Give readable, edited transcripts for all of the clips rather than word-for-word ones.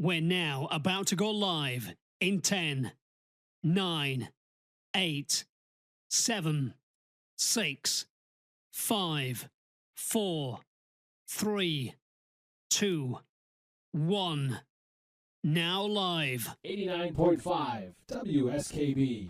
We're now about to go live in 10, 9, 8, 7, 6, 5, 4, 3, 2, 1. Now live. 89.5 WSKB.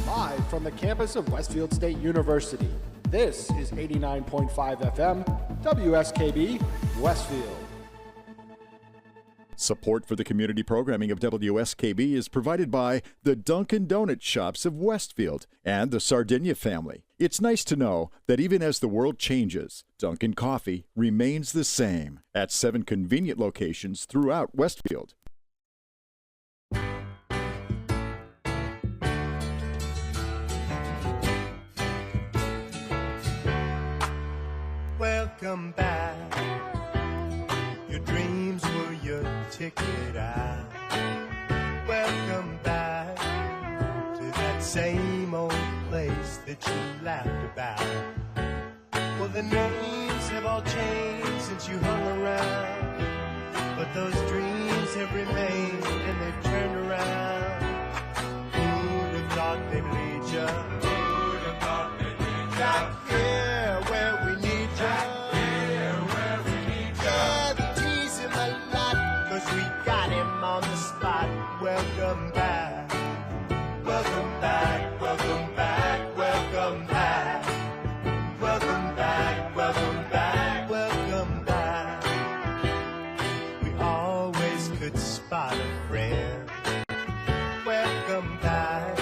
Live from the campus of Westfield State University, this is 89.5 FM, WSKB, Westfield. Support for the community programming of WSKB is provided by the Dunkin' Donut Shops of Westfield and the Sardinia family. It's nice to know that even as the world changes, Dunkin' Coffee remains the same at 7 convenient locations throughout Westfield. Welcome back. You Your dreams were your ticket out. Welcome back to that same old place that you laughed about. Well, the names have all changed since you hung around, but those dreams have remained and they've turned around. Who'd have thought they'd lead you? Who'd have thought they'd lead you? Back here where we need you. Back here where we need you. Yeah, we tease him a lot, 'cause we got him on the spot. Welcome back. Welcome back. Welcome back. Welcome back. Welcome back. Welcome back. Welcome back. We always could spot a friend. Welcome back.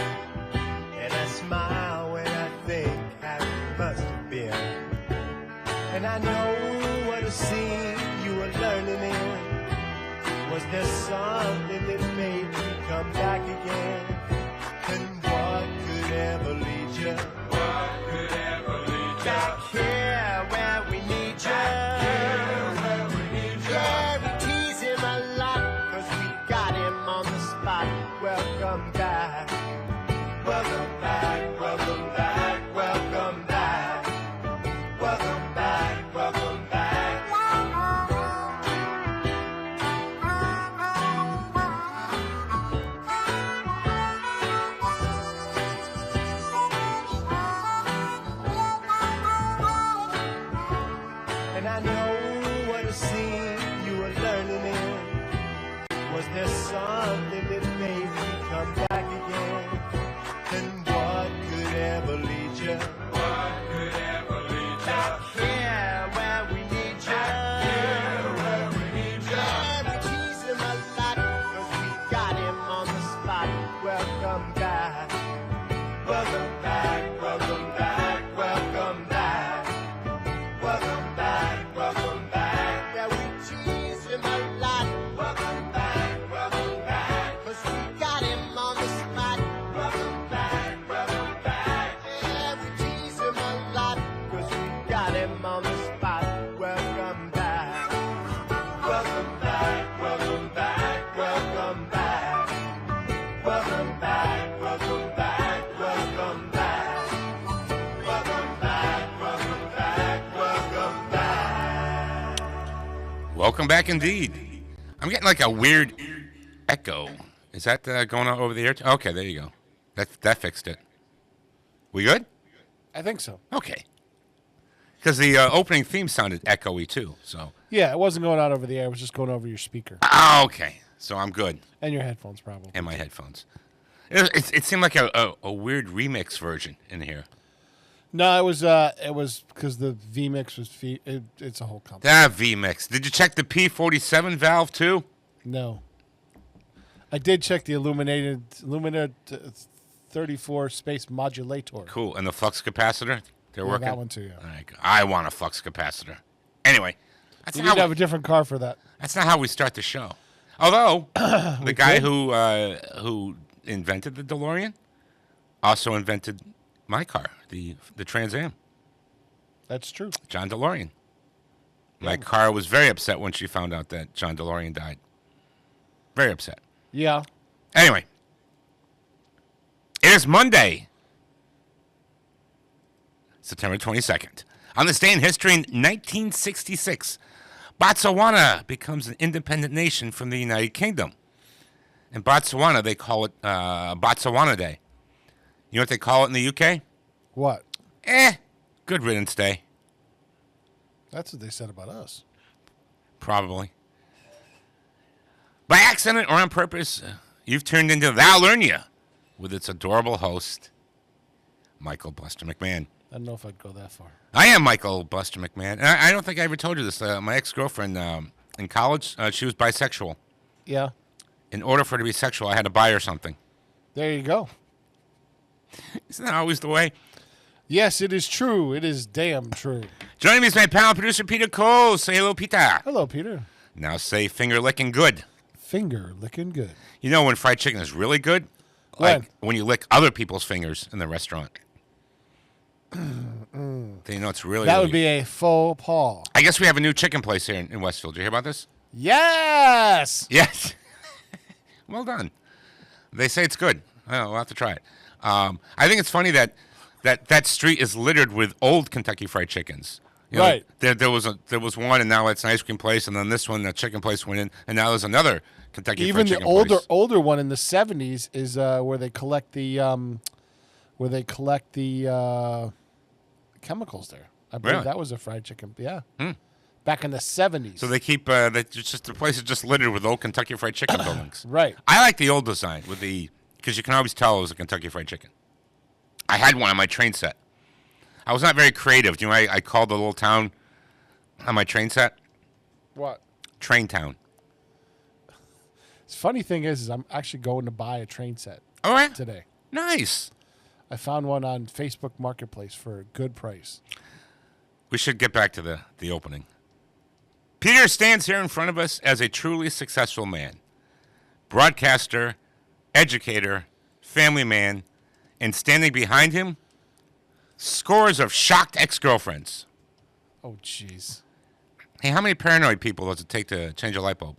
And I smile when I think how it must have been. And I know what a scene you were learning in. Was there something that made you come back again? And what could ever lead you? What could ever lead you? Back here where we need you. Back here where we need you. Yeah, we tease him a lot, 'cause we got him on the spot. Welcome back. Welcome back. Welcome back. Welcome back. Welcome back. Welcome back. And I know what a scene you were learning in. Was there something that made you come back again? And what could ever lead you? What could ever lead you? Back here where we need you. Back here where we need you. Yeah, we tease him a lot, 'cause we got him on the spot. Welcome back. Welcome back. Welcome back. Welcome back. Welcome back. Welcome back. Yeah, we tease him a lot. Welcome back. Welcome back. 'Cause we got him on the spot. Welcome back. Welcome back. Yeah, we tease him a lot, 'cause we got him on the spot. Welcome back. Welcome back. Welcome back. Welcome back. Welcome back. Welcome back. Welcome back. Welcome back. Welcome back. Welcome back. Welcome back indeed. I'm getting like a weird echo. Is that going on over the air? Okay, there you go. That fixed it. We good? I think so. Okay. Because the opening theme sounded echoey too. So. Yeah, it wasn't going out over the air. It was just going over your speaker. Ah, okay. So I'm good. And your headphones, probably. And my headphones. It seemed like a weird remix version in here. No, it was because the VMix was it's a whole company. That VMix. Did you check the P47 valve too? No. I did check the illuminated 34 space modulator. Cool. And the flux capacitor? They're Yeah, working? that one too, yeah. All right, I want a flux capacitor. Anyway. You need to have a different car for that. That's not how we start the show. Although, the guy who invented the DeLorean also invented my car, the Trans Am. That's true. John DeLorean. My car was very upset when she found out that John DeLorean died. Very upset. Yeah. Anyway. It is Monday, September 22nd. On this day in history in 1966, Botswana becomes an independent nation from the United Kingdom. In Botswana, they call it Botswana Day. You know what they call it in the UK? What? Good riddance day. That's what they said about us. Probably. By accident or on purpose, you've turned into Thou Learn Ya with its adorable host, Michael Buster McMahon. I don't know if I'd go that far. I am Michael Buster McMahon. And I don't think I ever told you this. My ex-girlfriend in college, she was bisexual. Yeah. In order for her to be sexual, I had to buy her something. There you go. Isn't that always the way? Yes, it is true. It is damn true. Joining me is my pal, producer Peter Cole. Say hello, Peter. Hello, Peter. Now say finger licking good. Finger licking good. You know when fried chicken is really good? Like when you lick other people's fingers in the restaurant. Then you know it's really That really would be a faux pas. I guess we have a new chicken place here in Westfield. Did you hear about this? Yes. Yes. Well done. They say it's good. Oh, we'll have to try it. I think it's funny that street is littered with old Kentucky Fried Chickens. You know, Right. There was one, and now it's an ice cream place, and then this one, the chicken place went in, and now there's another Kentucky Even Fried the Chicken place. older one in the 70s is where they collect the chemicals there. I believe Really? that was a fried chicken. Yeah. Back in the 70s. So they keep the place is just littered with old Kentucky Fried Chicken buildings. Right. I like the old design because you can always tell it was a Kentucky Fried Chicken. I had one on my train set. I was not very creative. You know, I called the little town on my train set What? Train Town. The funny thing is I'm actually going to buy a train set All right. today. Nice. I found one on Facebook Marketplace for a good price. We should get back to the opening. Peter stands here in front of us as a truly successful man. Broadcaster, educator, family man, and standing behind him, scores of shocked ex-girlfriends. Oh, jeez. Hey, how many paranoid people does it take to change a light bulb?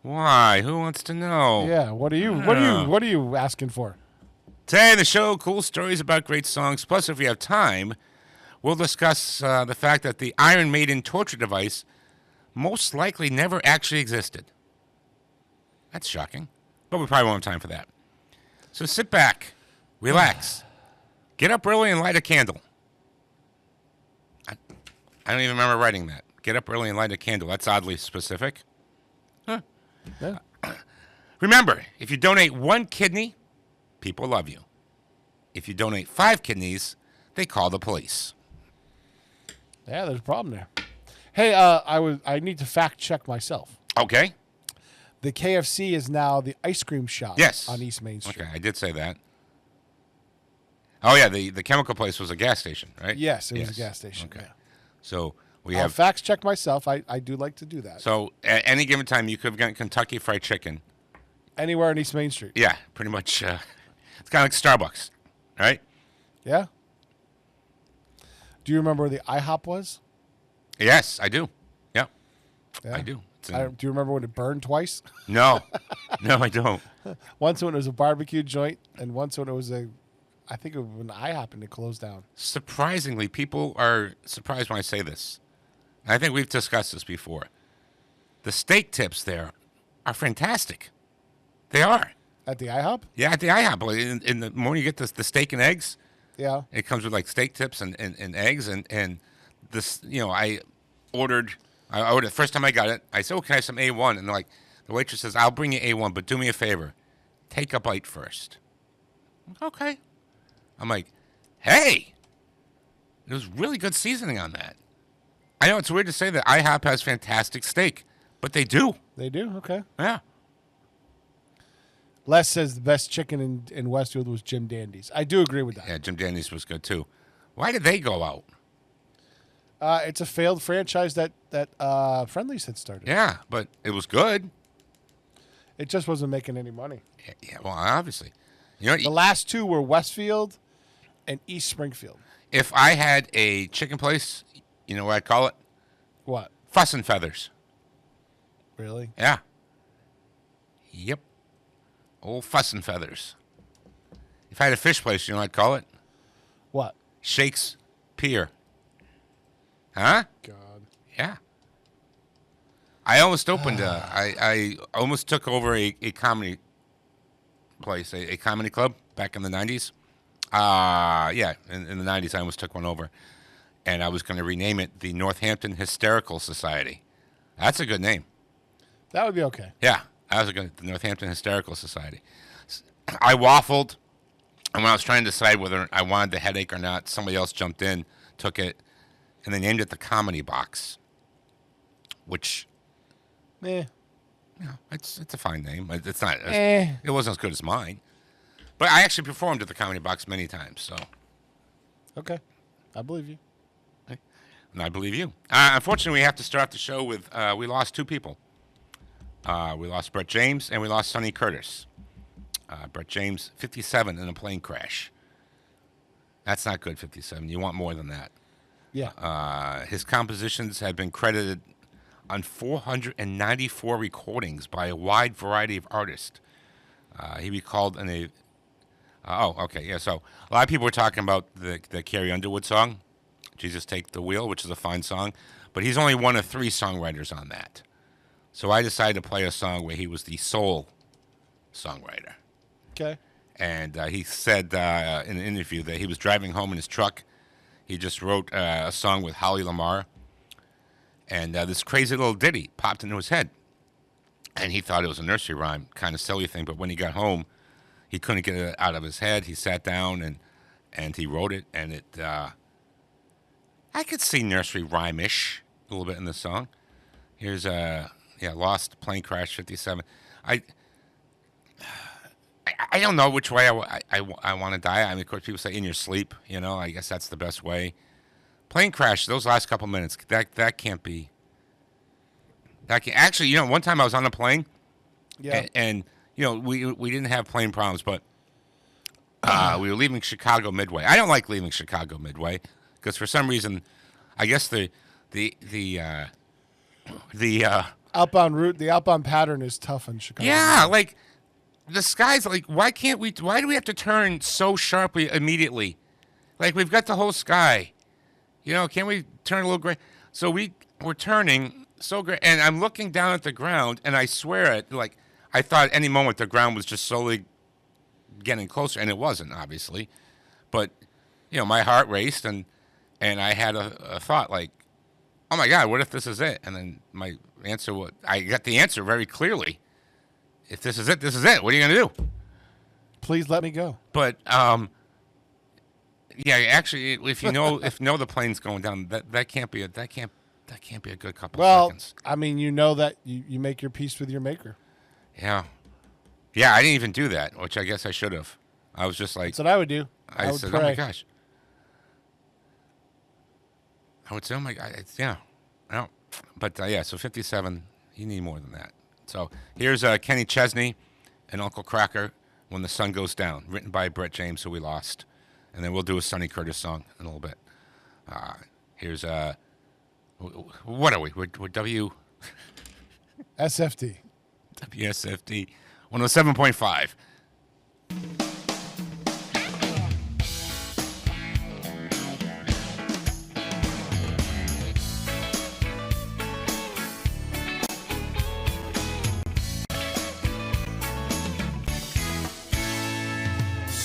Why? Who wants to know? Yeah. What are you asking for? Today on the show, cool stories about great songs. Plus, if we have time, we'll discuss the fact that the Iron Maiden torture device most likely never actually existed. That's shocking. But we probably won't have time for that. So sit back, relax, get up early and light a candle. I don't even remember writing that. Get up early and light a candle. That's oddly specific. Huh. Yeah. Remember, if you donate 1 kidney, people love you. If you donate 5 kidneys, they call the police. Yeah, there's a problem there. Hey, I need to fact check myself. Okay. The KFC is now the ice cream shop Yes. on East Main Street. Okay, I did say that. Oh, yeah, the chemical place was a gas station, right? Yes, it was a gas station. Okay. Yeah. So we I'll have. fact check myself. I do like to do that. So at any given time, you could have gotten Kentucky Fried Chicken. Anywhere on East Main Street. Yeah, pretty much. It's kind of like Starbucks, right? Yeah. Do you remember where the IHOP was? Yes, I do. Yeah, Yeah. I do. It's in- Do you remember when it burned twice? No, no, I don't. Once when it was a barbecue joint, and once when it was I think it was an IHOP and it closed down. Surprisingly, people are surprised when I say this. I think we've discussed this before. The steak tips there are fantastic. They are. At the IHOP? Yeah, at the IHOP. In the morning, you get the steak and eggs. Yeah. It comes with like steak tips and eggs and this. You know, I ordered the first time I got it. I said, "Oh, can I have some A1?" And like the waitress says, "I'll bring you A1, but do me a favor, take a bite first." Okay. I'm like, hey, there's really good seasoning on that. I know it's weird to say that IHOP has fantastic steak, but they do. They do? Okay. Yeah. Les says the best chicken in Westfield was Jim Dandy's. I do agree with that. Yeah, Jim Dandy's was good too. Why did they go out? It's a failed franchise that Friendly's had started. Yeah, but it was good. It just wasn't making any money. Yeah, well, obviously. You know, The last two were Westfield and East Springfield. if I had a chicken place, you know what I'd call it? What? Fuss and Feathers. Really? Yeah. Yep. Old Fuss and Feathers. If I had a fish place, you know what I'd call it? What? Shakespeare. Huh? God. Yeah. I almost opened I almost took over a comedy place, a comedy club back in the 90s. Yeah, in the 90s I almost took one over. And I was going to rename it the Northampton Hysterical Society. That's a good name. That would be okay. Yeah, the Northampton Hysterical Society. I waffled, and when I was trying to decide whether I wanted the headache or not, somebody else jumped in, took it, and they named it the Comedy Box, which, Eh. you know, it's a fine name. It's not. Eh. It wasn't as good as mine, but I actually performed at the Comedy Box many times. So, Okay. I believe you. and I believe you. Unfortunately, we have to start the show with we lost two people. We lost Brett James and we lost Sonny Curtis. Brett James, 57 in a plane crash. That's not good, 57. You want more than that. Yeah. His compositions have been credited on 494 recordings by a wide variety of artists. He recalled in a... So a lot of people were talking about the Carrie Underwood song, Jesus Take the Wheel, which is a fine song, but he's only one of 3 songwriters on that. So I decided to play a song where he was the sole songwriter. Okay. And he said in an interview that he was driving home in his truck. He just wrote a song with Holly Lamar. And this crazy little ditty popped into his head. And he thought it was a nursery rhyme, kind of silly thing. But when he got home, he couldn't get it out of his head. He sat down and he wrote it. And it, I could see nursery rhyme-ish a little bit in the song. Here's Lost, Plane Crash, 57. I don't know which way I want to die. I mean, of course, people say in your sleep. You know, I guess that's the best way. Plane Crash, those last couple minutes, that can't be. Actually, you know, one time I was on a plane. Yeah. And you know, we didn't have plane problems, but we were leaving Chicago Midway. I don't like leaving Chicago Midway because for some reason, I guess the outbound route, the outbound pattern is tough in Chicago. Yeah, like the sky's like, why do we have to turn so sharply immediately? Like we've got the whole sky. You know, can't we turn a little gray? So we're turning so great, and I'm looking down at the ground, and I swear it, like I thought any moment the ground was just slowly getting closer, and it wasn't, obviously. But you know, my heart raced, and I had a thought like, oh my God, what if this is it? And then my answer was, I got the answer very clearly. If this is it, this is it. What are you gonna do? Please let me go. But yeah, actually, if you know the plane's going down, that can't be a good couple of seconds. Well, I mean, you know that you make your peace with your maker. Yeah, I didn't even do that, which I guess I should have. I was just like, that's what I would do. I would said, pray. oh my gosh. I would say, oh my God, yeah. No, but so 57, you need more than that. So here's Kenny Chesney and Uncle Cracker, When the Sun Goes Down, written by Brett James, who we lost. And then we'll do a Sonny Curtis song in a little bit. Here's, what are we? We're SFD. WSFD 107.5.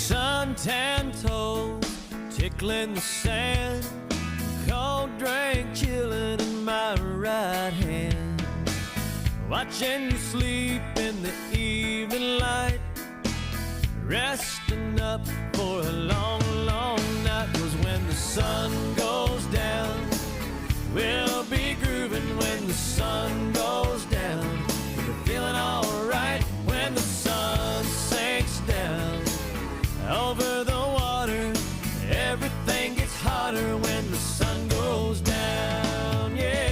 Suntan toes tickling the sand, cold drink chilling in my right hand, watching you sleep in the evening light, resting up for a long, long night. 'Cause when the sun goes down, we'll be grooving. When the sun goes down, we'll be feeling alright. When the sun sinks down over the water, everything gets hotter when the sun goes down, yeah.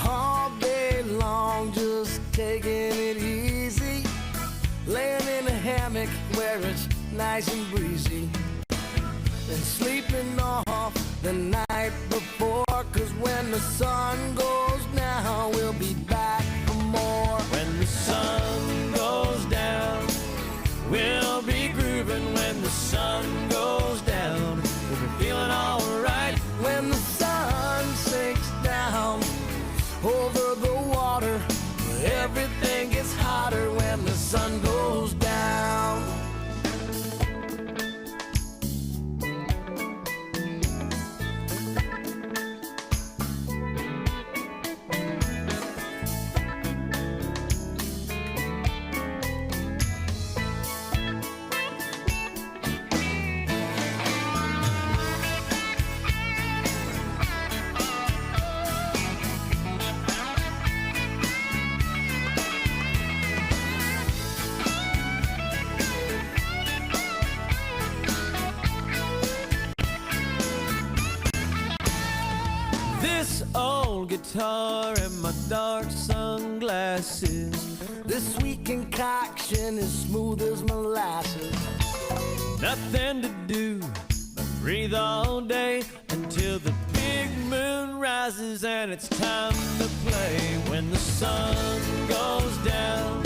All day long, just taking it easy, laying in a hammock where it's nice and breezy, and sleeping off the night before. 'Cause when the sun goes down, we'll be back for more. When the sun goes down, we'll be grooving. When the sun goes down, we'll be feeling alright. When the sun sinks down over the water, everything gets hotter when the sun goes down. This old guitar and my dark sunglasses, this sweet concoction is smooth as molasses. Nothing to do but breathe all day until the big moon rises and it's time to play. When the sun goes down,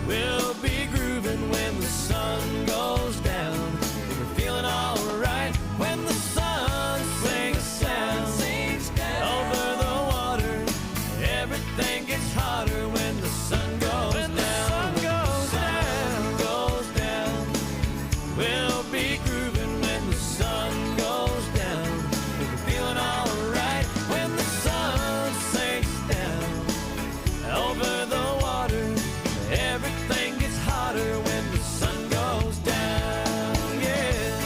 we'll be grooving. When the sun goes down, we're feeling alright. When the sun sinks down over the water, everything gets hotter. When the sun goes down, we'll be grooving. When the sun goes down, we're feeling alright. When the sun sinks down over the water, everything gets hotter. When the sun goes down, yeah.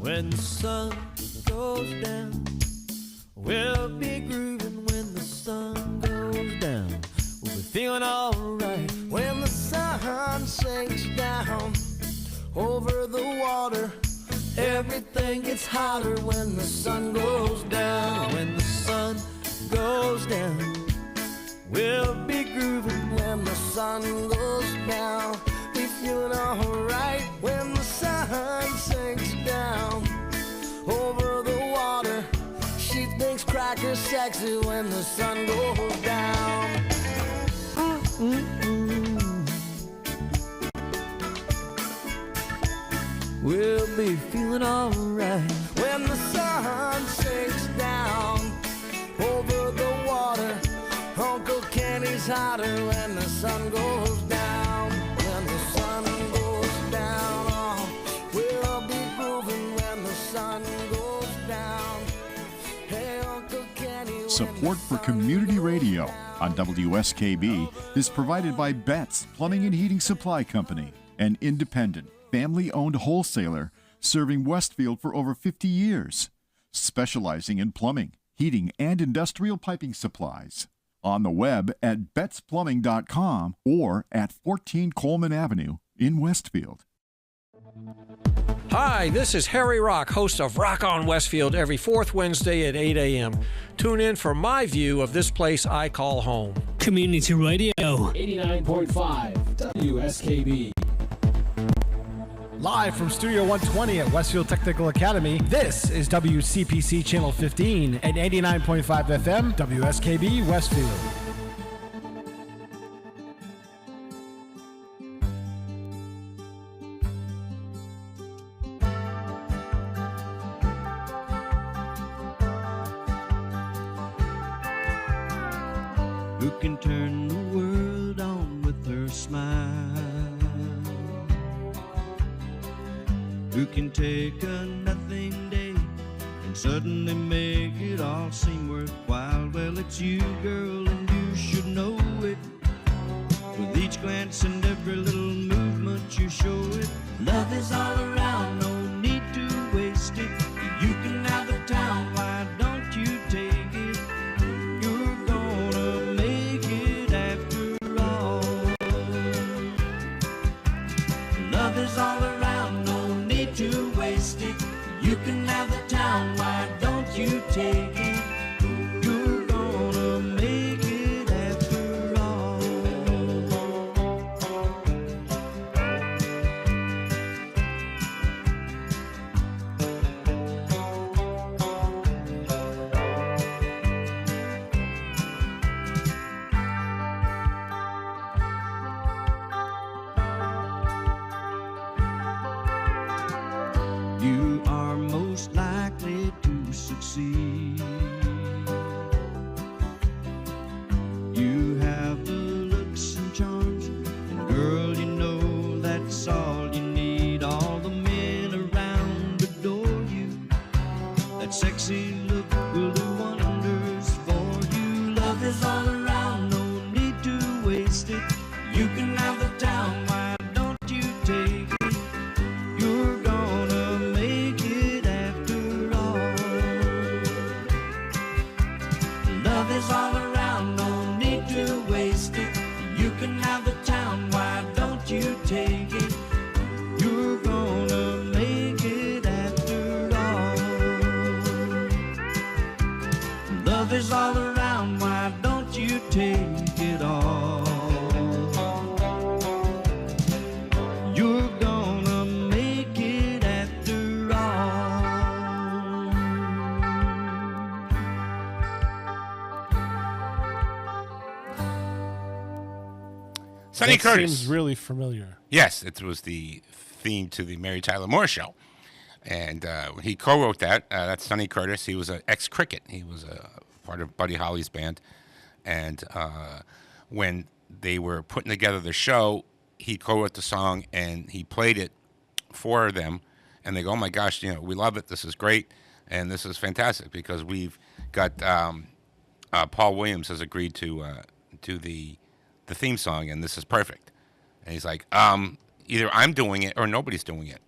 When the sun goes down, we'll be grooving. When the sun goes down, we'll be feeling alright. When the sun sinks down over the water, everything gets hotter. When the sun goes down, when the sun goes down, we'll be grooving. When the sun goes down, we feeling alright. When the sun sinks down over the water, she thinks cracker's sexy. When the sun goes down, we'll be feeling alright. When the sun sinks down over the water, Uncle Kenny's hotter. When the sun goes down, when the sun goes down, oh, we'll be grooving. When the sun goes down, hey, Uncle Kenny. Support for community radio on WSKB is provided by Betts Plumbing and Heating Supply Company, an independent, family-owned wholesaler serving Westfield for over 50 years, specializing in plumbing, heating, and industrial piping supplies. On the web at bettsplumbing.com or at 14 Coleman Avenue in Westfield. Hi, this is Harry Rock, host of Rock on Westfield every fourth Wednesday at 8 a.m. Tune in for my view of this place I call home. Community Radio. 89.5 WSKB. Live from Studio 120 at Westfield Technical Academy, this is WCPC Channel 15 at 89.5 FM, WSKB Westfield. Who can turn the world on with her smile? Who can take a nothing day and suddenly make it all seem worthwhile? Well, it's you, girl, and you should know it. With each glance and every little movement you show it. Love is all around, no need to waste it. You can have the town, why don't you take it? You're gonna make it after all. Love is all around, no need to waste it. You can have the town, why don't you take it? You're gonna make it after all. You are most likely to succeed. You have the looks and charms, and girl, you know that's all you need. All the men around adore you. That sexy look will do wonders for you. Love is all around, no need to waste it. You can have the town, why don't you take it? You're gonna make it after all. Love is all around, no need to waste it. love is all around, why don't you take it all? You're gonna make it after all. Sonny That Curtis. seems really familiar. Yes, it was the theme to the Mary Tyler Moore Show. And he co-wrote that. That's Sonny Curtis. He was an ex-cricket. He was a part of Buddy Holly's band. And when they were putting together the show, he co-wrote the song, and he played it for them. And they go, oh, my gosh, you know, we love it. This is great. And this is fantastic because we've got Paul Williams has agreed to do the theme song, and this is perfect. And he's like, either I'm doing it or nobody's doing it.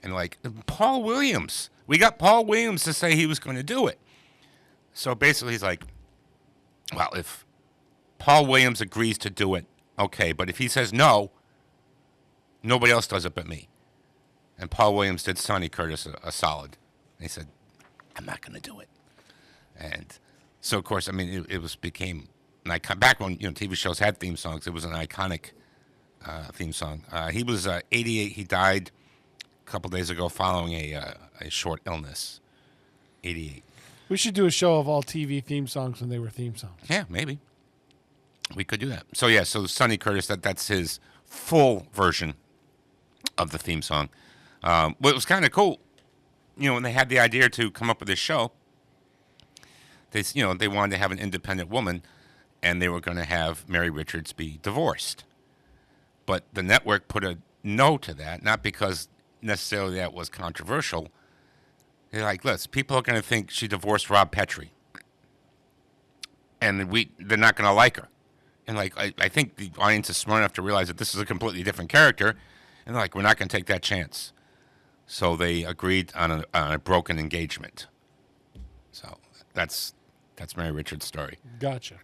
And like, Paul Williams. We got Paul Williams to say he was going to do it. So basically he's like, well, if Paul Williams agrees to do it, okay. But if he says no, nobody else does it but me. And Paul Williams did Sonny Curtis a solid. And he said, I'm not going to do it. And so, of course, I mean, it became an icon. Back when, you know, TV shows had theme songs, it was an iconic theme song. He was 88. He died a couple days ago following a short illness. 88. We should do a show of all TV theme songs when they were theme songs. Yeah, maybe. We could do that. So, yeah, so Sonny Curtis, that's his full version of the theme song. Well, it was kind of cool. You know, when they had the idea to come up with this show, they wanted to have an independent woman, and they were going to have Mary Richards be divorced. But the network put a no to that, not because necessarily that was controversial. They're like, listen, people are going to think she divorced Rob Petrie, and they're not going to like her. And like, I think the audience is smart enough to realize that this is a completely different character, and they're like, we're not going to take that chance. So they agreed on a broken engagement. So that's Mary Richards' story. Gotcha.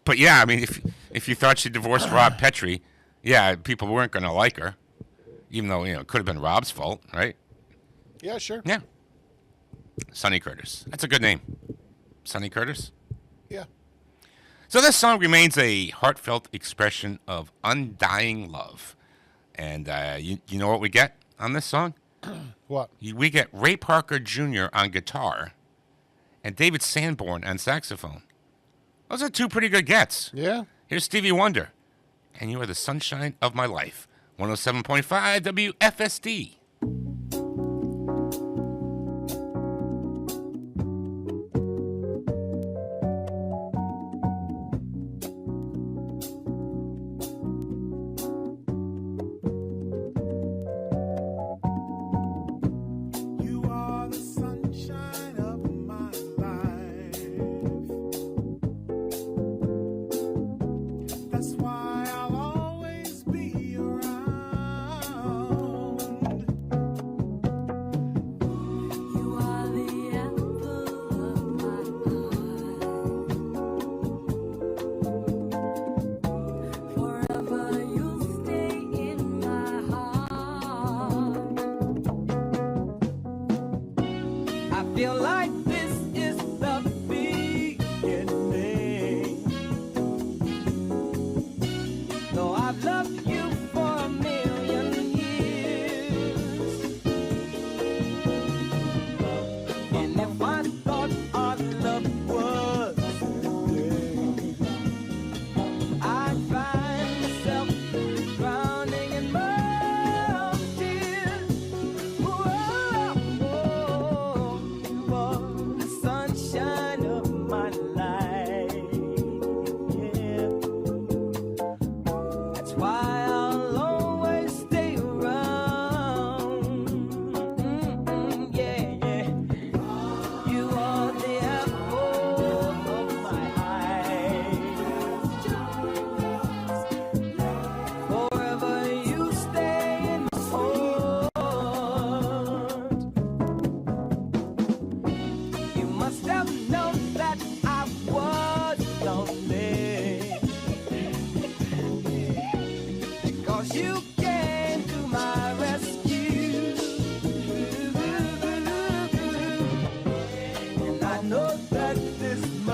But yeah, I mean, if you thought she divorced Rob Petrie, yeah, people weren't going to like her, even though, you know, it could have been Rob's fault, right? Yeah, sure. Yeah. Sonny Curtis. That's a good name. Sonny Curtis? Yeah. So this song remains a heartfelt expression of undying love. And you know what we get on this song? What? We get Ray Parker Jr. on guitar and David Sanborn on saxophone. Those are two pretty good gets. Yeah. Here's Stevie Wonder. And You Are the Sunshine of My Life. 107.5 WFSD. You are the sunshine of my life. That's why I'll always be around.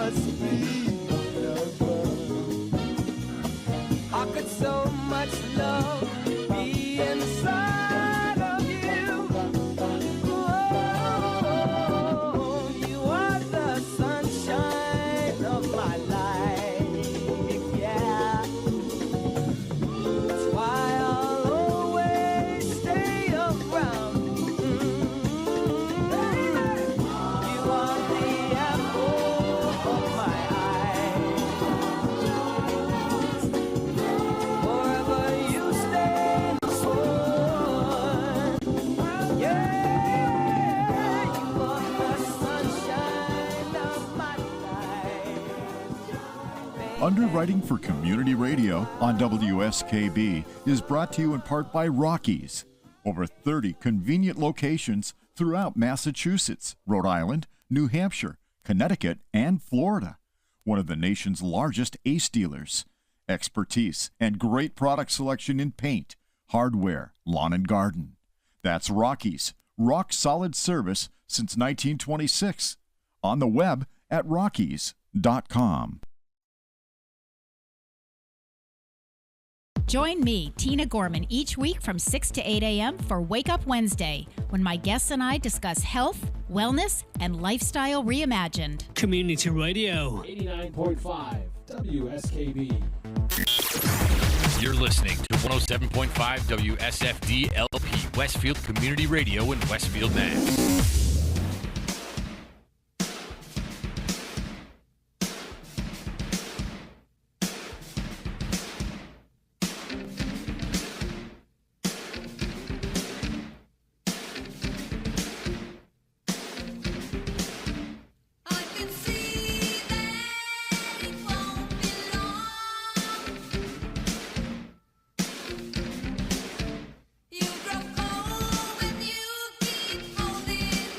must be love. How could so much love be inside of you? Oh, you are the sunshine of my life, yeah. That's why I'll always stay around. You are the apple of my eye. Forever you stay the one. Yeah, you are the sunshine of my life. Underwriting for Community Radio on WSKB is brought to you in part by Rockies. Over 30 convenient locations throughout Massachusetts, Rhode Island, New Hampshire, Connecticut, and Florida. One of the nation's largest ACE dealers. Expertise and great product selection in paint, hardware, lawn and garden. That's Rockies. Rock solid service since 1926. On the web at rockies.com. Join me, Tina Gorman, each week from 6 to 8 a.m. for Wake Up Wednesday, when my guests and I discuss health, wellness, and lifestyle reimagined. Community Radio. 89.5 WSKB. You're listening to 107.5 WSFD-LP, Westfield Community Radio in Westfield, Mass. You grow cold when you keep holding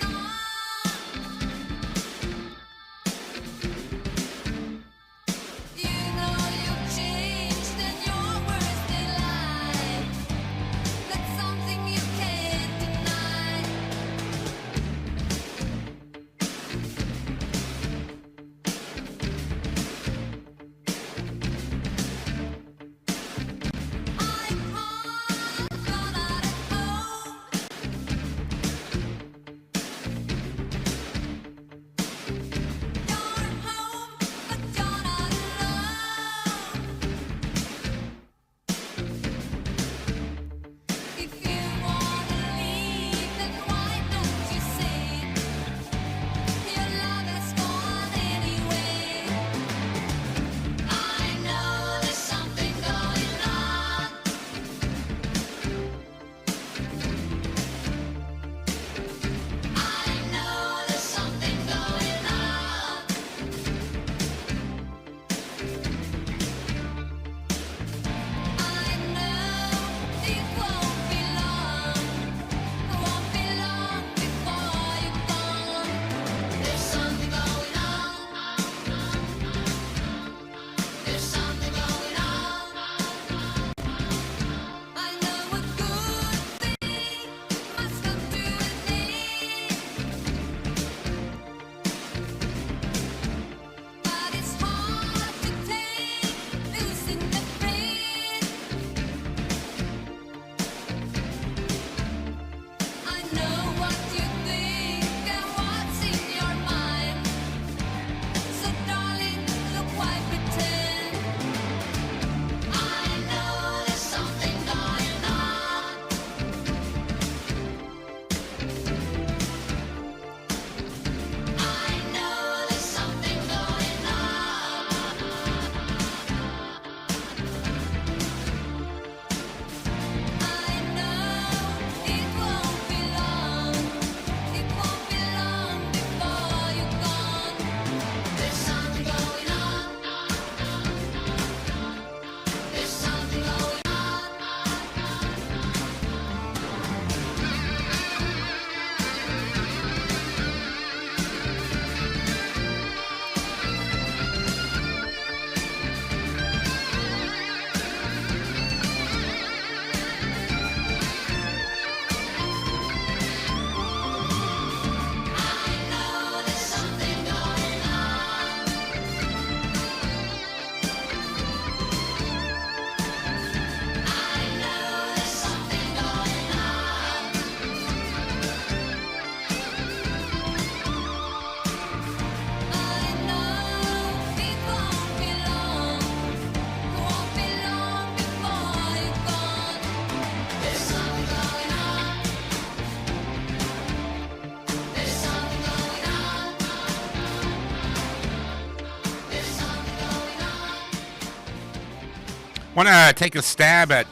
Want to take a stab at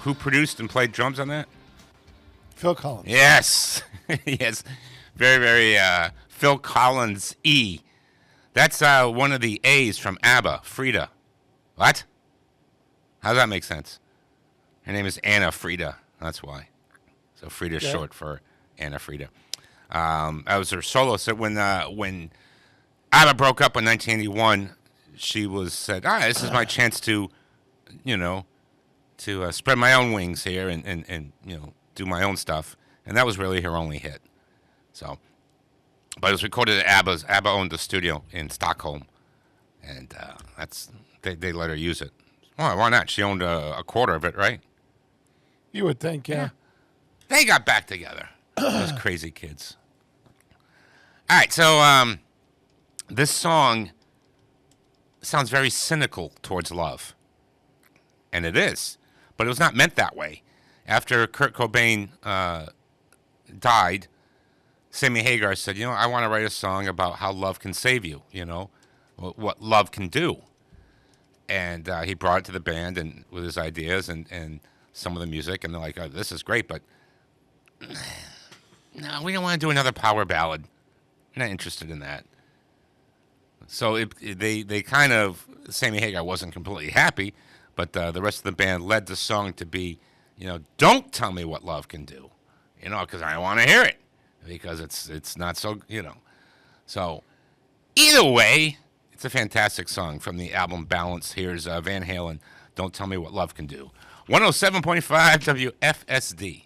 who produced and played drums on that? Phil Collins. Yes. Yes. Very, very Phil Collins E. That's one of the A's from ABBA, Frida. What? How does that make sense? Her name is Anna Frida. That's why. So Frida's short for Anna Frida. That was her solo. So when ABBA broke up in 1981, she said, this is my chance to, to spread my own wings here and do my own stuff. And that was really her only hit. So, but it was recorded at ABBA's. ABBA owned the studio in Stockholm, and they let her use it. Why not? She owned a quarter of it, right? You would think, yeah. They got back together. Those crazy kids. All right, so this song sounds very cynical towards love, and it is, but it was not meant that way. After Kurt Cobain died, Sammy Hagar said, I want to write a song about how love can save you, what love can do. And he brought it to the band and with his ideas and some of the music, and they're like, this is great, but no, we don't want to do another power ballad. We're not interested in that. So they kind of, Sammy Hagar wasn't completely happy, but the rest of the band led the song to be, don't tell me what love can do, because I want to hear it, because it's not so, So either way, it's a fantastic song from the album Balance. Here's Van Halen, Don't Tell Me What Love Can Do. 107.5 WFSD.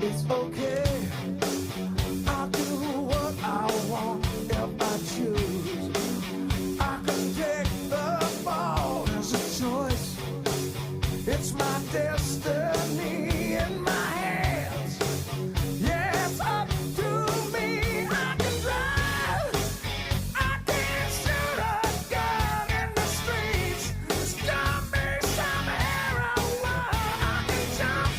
It's okay. I'll do what I want if I choose. I can take the fall as a choice. It's my destiny in my hands. Yeah, it's up to me. I can drive. I can shoot a gun in the streets. Stop me somewhere alone. I can jump.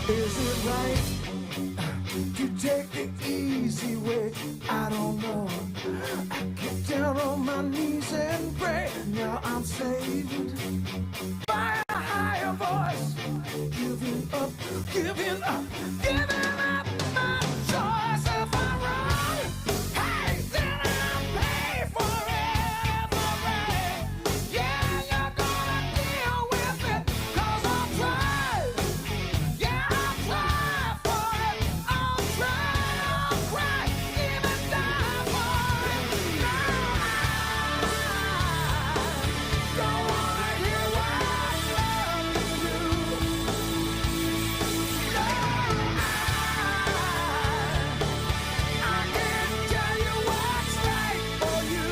Is it right to take the easy way? I don't know. I get down on my knees and pray. Now Now I'm saved by a higher voice. Giving up, giving up, giving up my choice. If I'm wrong, hey, then I'll pay for it. Yeah, you're gonna deal with it, 'cause I'll try. Yeah, I'll try for it. I'll try, even die for it. Now I don't wanna hear what love you do. No, I can't tell you what's right for you.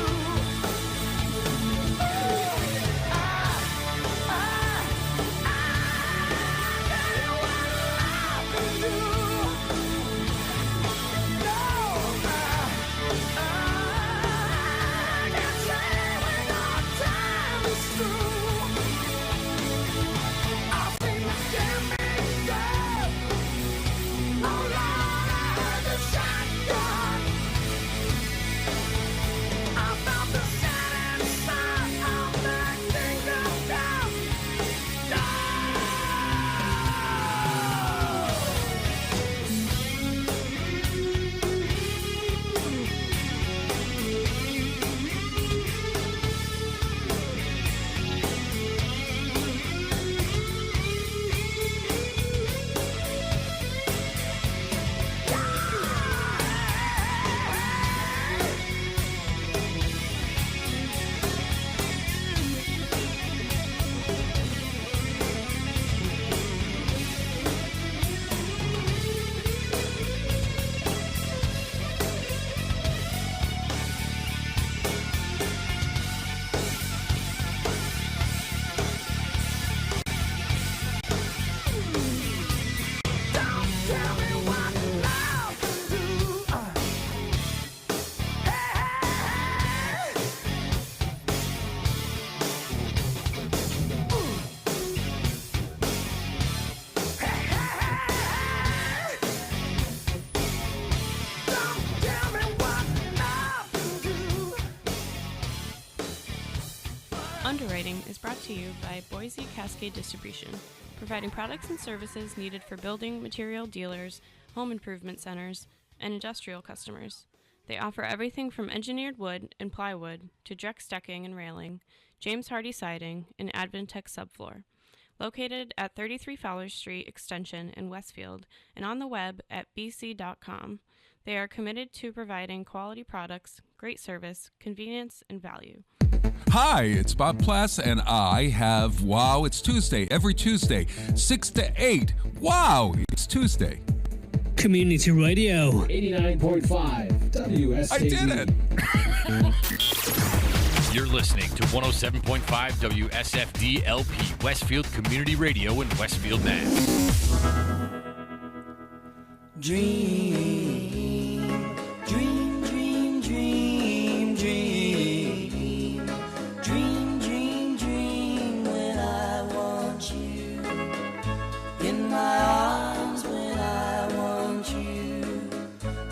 Underwriting is brought to you by Boise Cascade Distribution, providing products and services needed for building material dealers, home improvement centers, and industrial customers. They offer everything from engineered wood and plywood to Drex decking and railing, James Hardie siding, and Advantech subfloor. Located at 33 Fowler Street Extension in Westfield and on the web at bc.com, they are committed to providing quality products, great service, convenience, and value. Hi, it's Bob Plass, and I have Wow, It's Tuesday, every Tuesday, 6 to 8. Wow, it's Tuesday. Community Radio. 89.5 WSKB. I did it! You're listening to 107.5 WSFD-LP, Westfield Community Radio in Westfield, Mass. Dream, dream, dream, dream, dream. Dream, dream, dream when I want you. In my arms when I want you.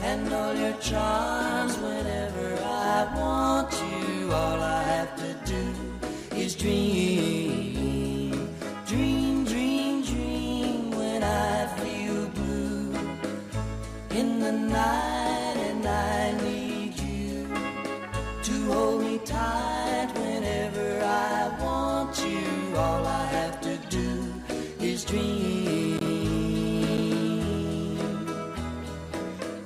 And all your charms whenever I want you. All I have to do is dream. Dream, dream, dream when I feel blue in the night, and I need you to hold me tight whenever I want you. All I have to do is dream.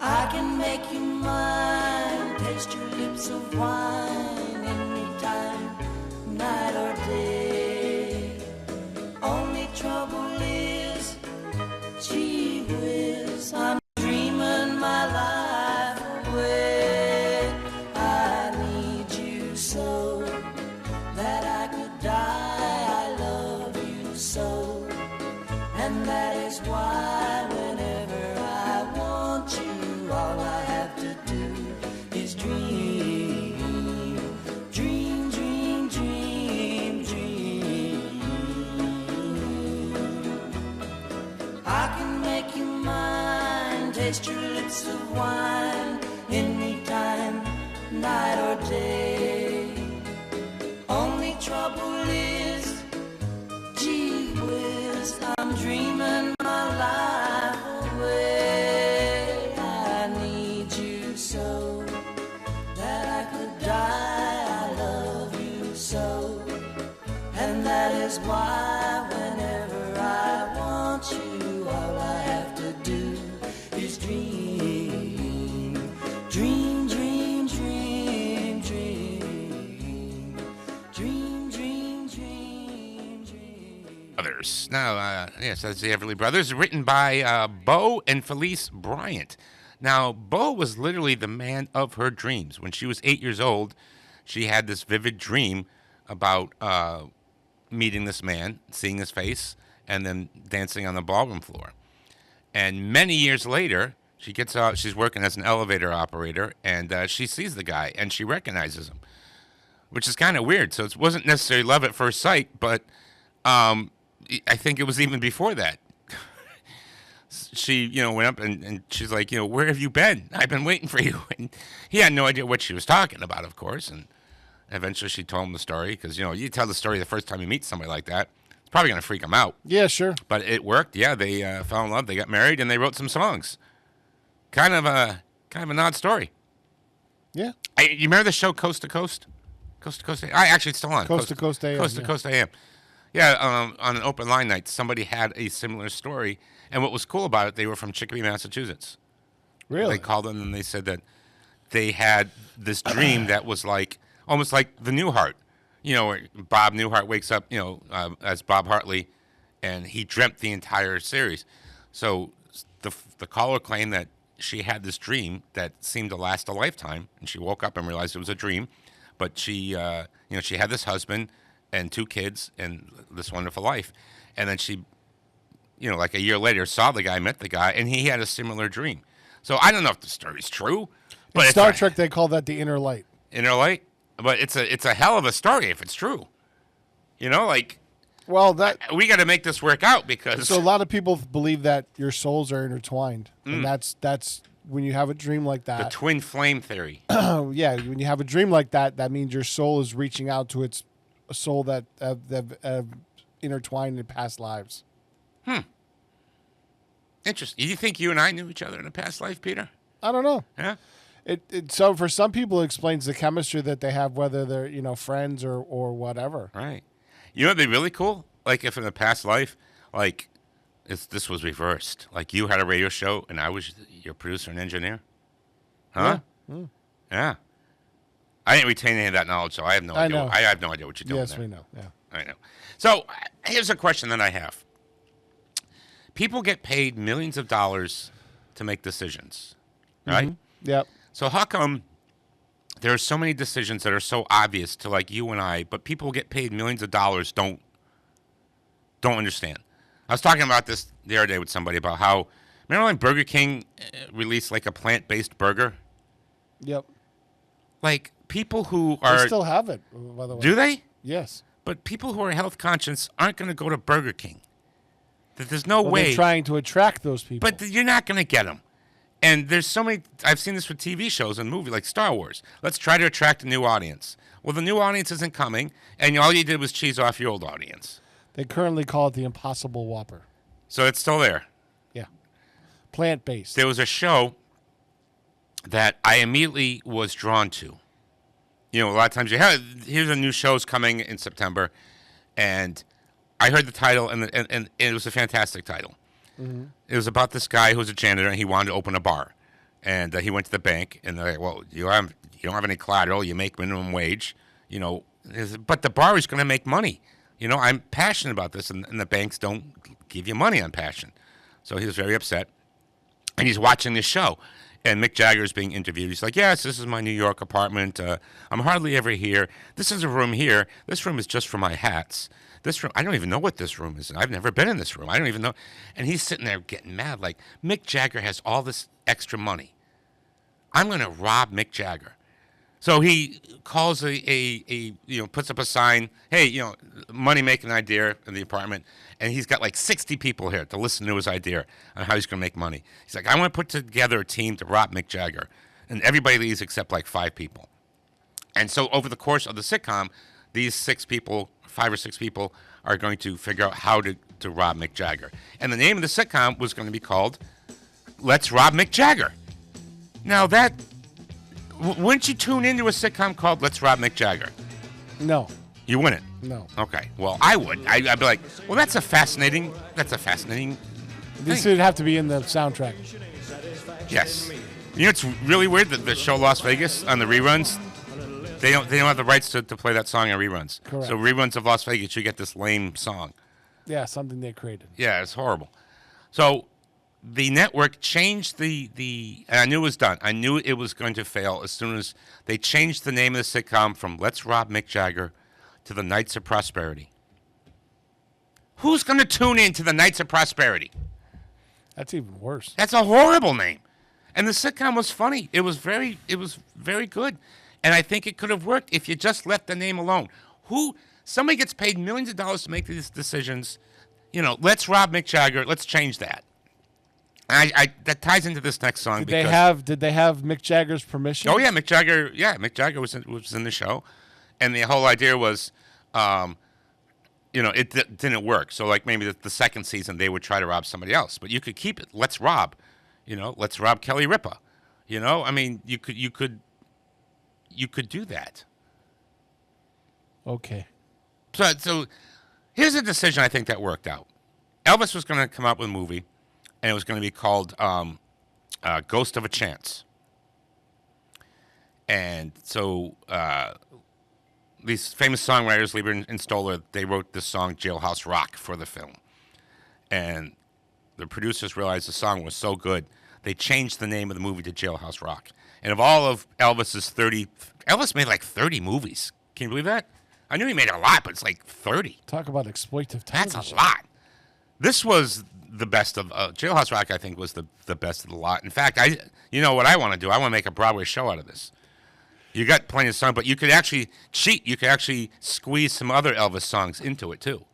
I can make you mine, taste your lips of wine anytime, night or day. Only trouble is, gee whiz, I'm dreaming my life away. I need you so that I could die. I love you so, and that is why whenever I want you, all I have to do is dream. Dream, dream, dream, dream. I can make you mine, taste your lips of wine anytime, night or day. Only trouble is, gee whiz, I'm dreaming my life away. I need you so that I could die. I love you so, and that is why whenever I want you, all I have to do is dream, dream, dream, dream, dream, dream, dream, dream, dream. Brothers. Now, yes, that's the Everly Brothers, written by Bo and Felice Bryant. Now, Bo was literally the man of her dreams. When she was 8 years old, she had this vivid dream about meeting this man, seeing his face, and then dancing on the ballroom floor. And many years later, she gets out, she's working as an elevator operator, and she sees the guy, and she recognizes him, which is kind of weird. So it wasn't necessarily love at first sight, but I think it was even before that. She, went up and she's like, where have you been? I've been waiting for you. And he had no idea what she was talking about, of course. And eventually she told him the story because, you tell the story the first time you meet somebody like that, it's probably going to freak them out. Yeah, sure. But it worked. Yeah, they fell in love. They got married and they wrote some songs. Kind of an odd story. Yeah. You remember the show Coast to Coast? Coast to Coast AM? Actually, it's still on. Coast to Coast AM. Coast to Coast AM. Yeah, on an open line night, somebody had a similar story. And what was cool about it, they were from Chicopee, Massachusetts. Really? They called in and they said that they had this dream that was like, almost like the Newhart. Where Bob Newhart wakes up, as Bob Hartley, and he dreamt the entire series. So the caller claimed that she had this dream that seemed to last a lifetime, and she woke up and realized it was a dream. But she, she had this husband and 2 kids and this wonderful life. And then she, like a year later, saw the guy, met the guy, and he had a similar dream. So I don't know if the story's true. But in Star Trek, they call that the inner light. Inner light? But it's a hell of a story if it's true. Well, that we got to make this work out because so a lot of people believe that your souls are intertwined, and that's when you have a dream like that. The twin flame theory. Yeah, when you have a dream like that, that means your soul is reaching out to its soul that intertwined in past lives. Interesting. You think you and I knew each other in a past life, Peter? I don't know. Yeah. So for some people, it explains the chemistry that they have, whether they're friends or whatever. Right. You know what'd be really cool? Like if in a past life, like this was reversed. Like you had a radio show and I was your producer and engineer. Huh? Yeah. Yeah. I didn't retain any of that knowledge, so I have no idea. Know. I have no idea what you're doing. Yes, there. we know. Yeah. I know. So here's a question that I have. People get paid millions of dollars to make decisions, right? Mm-hmm. Yep. So how come there are so many decisions that are so obvious to like you and I, but people get paid millions of dollars don't understand? I was talking about this the other day with somebody about how, remember when Burger King released like a plant-based burger? Yep. Like people who are... They still have it, by the way. Do they? Yes. But people who are health conscious aren't going to go to Burger King. That there's no way. They're trying to attract those people. But you're not going to get them. And there's so many, I've seen this with TV shows and movies like Star Wars. Let's try to attract a new audience. Well, the new audience isn't coming, and all you did was cheese off your old audience. They currently call it the Impossible Whopper. So it's still there. Yeah. Plant-based. There was a show that I immediately was drawn to. A lot of times here's a new show's coming in September, and I heard the title, and it was a fantastic title. Mm-hmm. It was about this guy who was a janitor, and he wanted to open a bar. And he went to the bank, and they're like, well, you don't have any collateral. You make minimum wage. But the bar is going to make money. I'm passionate about this, and the banks don't give you money on passion. So he was very upset. And he's watching this show. And Mick Jagger is being interviewed. He's like, yes, this is my New York apartment. I'm hardly ever here. This is a room here. This room is just for my hats. This room, I don't even know what this room is. I've never been in this room. I don't even know. And he's sitting there getting mad. Like, Mick Jagger has all this extra money. I'm going to rob Mick Jagger. So he calls puts up a sign, hey, money-making idea in the apartment. And he's got like 60 people here to listen to his idea on how he's going to make money. He's like, I want to put together a team to rob Mick Jagger. And everybody leaves except like 5 people. And so over the course of the sitcom, these 5 or 6 people, are going to figure out how to rob Mick Jagger. And the name of the sitcom was going to be called Let's Rob Mick Jagger. Now wouldn't you tune into a sitcom called Let's Rob Mick Jagger? No. You wouldn't? No. Okay. Well, I would. I'd be like, well, that's a fascinating thing. This would have to be in the soundtrack. Yes. You know, it's really weird that the show Las Vegas on the reruns, they don't have the rights to play that song on reruns. Correct. So reruns of Las Vegas, you get this lame song. Yeah, something they created. Yeah, it's horrible. So the network changed and I knew it was done. I knew it was going to fail as soon as they changed the name of the sitcom from Let's Rob Mick Jagger to the Knights of Prosperity. Who's going to tune in to the Knights of Prosperity? That's even worse. That's a horrible name. And the sitcom was funny. It was very good. And I think it could have worked if you just left the name alone. Somebody gets paid millions of dollars to make these decisions. You know, let's rob Mick Jagger. Let's change that. And that ties into this next song. Did they have Mick Jagger's permission? Oh yeah, Mick Jagger. Yeah, Mick Jagger was in the show, and the whole idea was, it didn't work. So like maybe the second season they would try to rob somebody else, but you could keep it. Let's rob, let's rob Kelly Ripa. I mean, you could do that. Okay. So here's a decision I think that worked out. Elvis was going to come out with a movie, and it was going to be called Ghost of a Chance. And so these famous songwriters, Lieber and Stoller, they wrote this song, Jailhouse Rock, for the film. And the producers realized the song was so good, they changed the name of the movie to Jailhouse Rock. And of all of Elvis's Elvis made like 30 movies. Can you believe that? I knew he made a lot, but it's like 30. Talk about exploitive television. That's a lot. This was the best of Jailhouse Rock. I think was the best of the lot. In fact, you know what I want to do? I want to make a Broadway show out of this. You got plenty of songs, but you could actually cheat. You could actually squeeze some other Elvis songs into it too.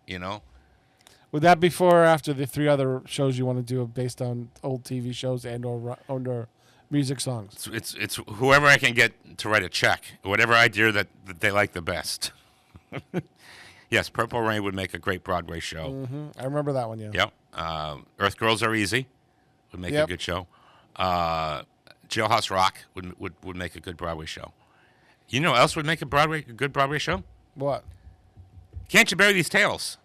Would that be before or after the 3 other shows you want to do based on old TV shows and or music songs? It's whoever I can get to write a check, whatever idea that they like the best. Yes, Purple Rain would make a great Broadway show. Mm-hmm. I remember that one, yeah. Yep. Earth Girls Are Easy would make a good show. Jailhouse Rock would make a good Broadway show. You know what else would make a good Broadway show? What? Can't You Bury These Tales?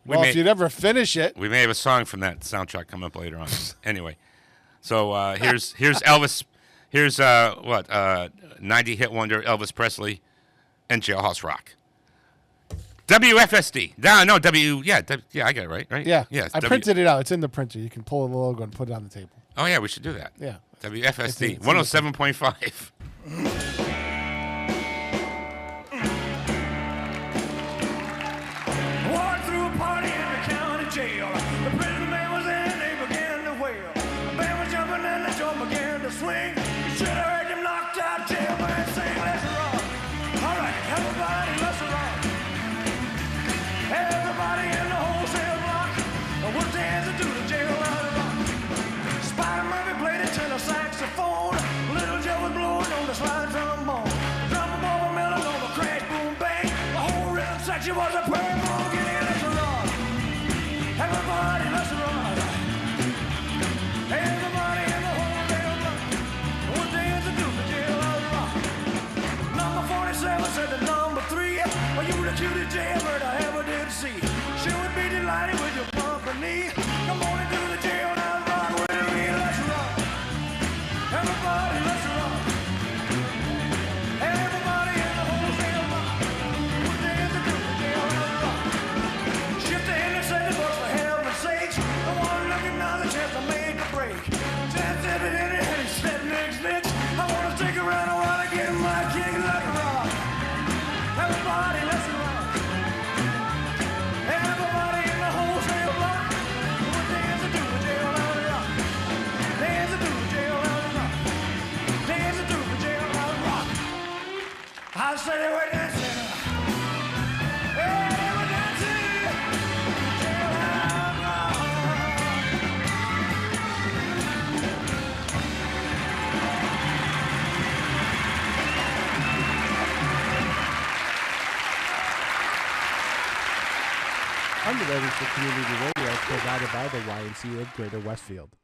If you'd ever finish it. We may have a song from that soundtrack coming up later on. Anyway, so here's Elvis. Here's 90 hit wonder Elvis Presley and Jailhouse Rock. WFSD. I got it right? Yeah. Yes. I printed it out. It's in the printer. You can pull the logo and put it on the table. Oh, yeah, we should do that. Yeah. WFSD, 107.5. Walked through a party in the county jail. The prison man was in, they began to wail. The band was jumping and the drum began to swing. You should have heard them knocked out jailman sing, let's rock. All right, everybody, let's rock. Everybody in the wholesale block was dancing to the jailhouse rock. Spider Murphy played a tenor saxophone. Little Joe was blowing on the slide trombone. Drum ball melon on the crash boom bang. The whole rhythm section was a purple. Get in, let's rock. Everybody, let's rock. Everybody in the wholesale block was dancing to the jailhouse rock. Number 47 said to number 3, "Are you the cutest jailbird I ever did see? She would be delighted with your company. Come on into the jailhouse rock with me, let's rock. Everybody, let's rock. Everybody in the wholesale block was dancing to the jailhouse rock. Shift the Henry said the books for heaven's sakes. The one looking now the chance to make a break. Chance said it in it and he said next. I want to stick around a while and get my kick, let's rock. Everybody, let's rock. Everybody in the wholesale block was dancing to the jailhouse rock. Dancing to the jailhouse rock. Dancing to the jailhouse rock. I said they were dancing. Yeah, they were dancing. Jailhouse rock. Underwriters for Community Radio is provided by the YMCA of Greater Westfield.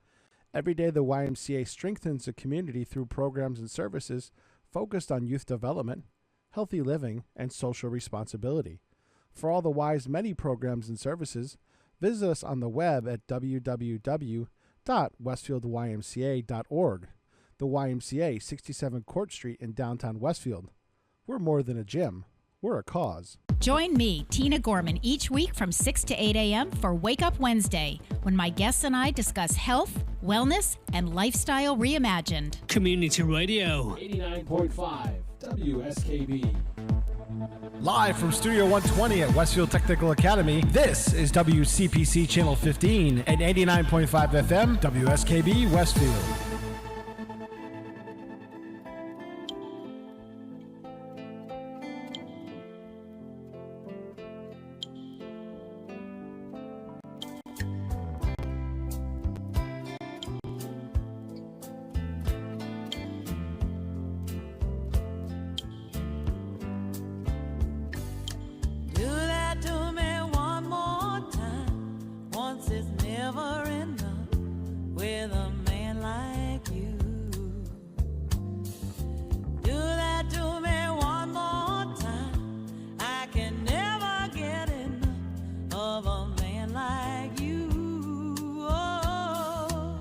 Every day, the YMCA strengthens the community through programs and services focused on youth development, healthy living, and social responsibility. For all the Y's many programs and services, visit us on the web at www.westfieldymca.org. The YMCA, 67 Court Street in downtown Westfield. We're more than a gym. We're a cause. Join me, Tina Gorman, each week from 6 to 8 a.m. for Wake Up Wednesday, when my guests and I discuss health, wellness, and lifestyle reimagined. Community Radio. 89.5 WSKB. Live from Studio 120 at Westfield Technical Academy, this is WCPC Channel 15 at 89.5 FM, WSKB Westfield. Do that to me one more time. Once is never enough with a man like you. Do that to me one more time. I can never get enough of a man like you. Oh,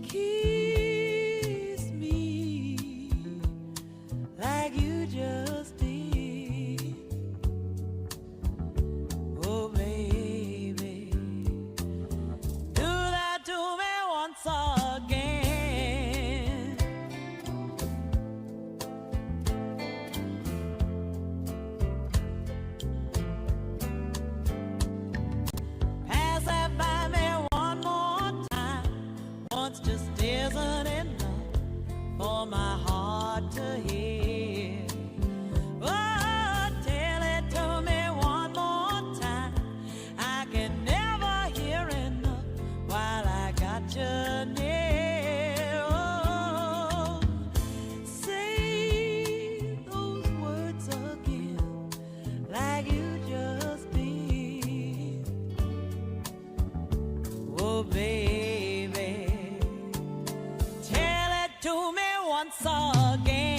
kiss me like you just did. Oh, baby, do that to me once again. Pass that by me one more time. Once just isn't enough for my heart to hear. Oh, tell it to me one more time. I can never hear enough while I got you near. Oh, say those words again like you just did. Oh, baby, tell it to me once again.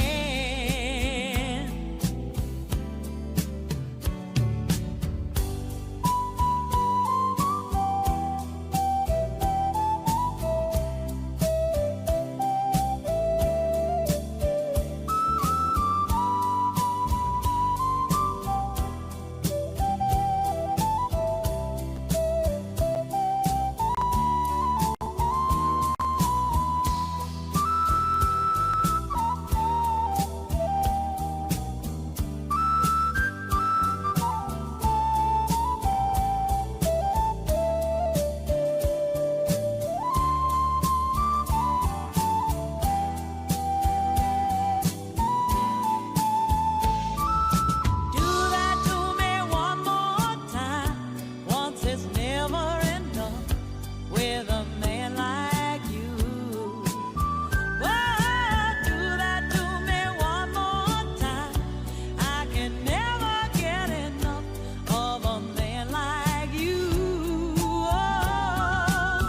Do that to me one more time. Once is never enough with a man like you. Oh, do that to me one more time. I can never get enough of a man like you. Oh,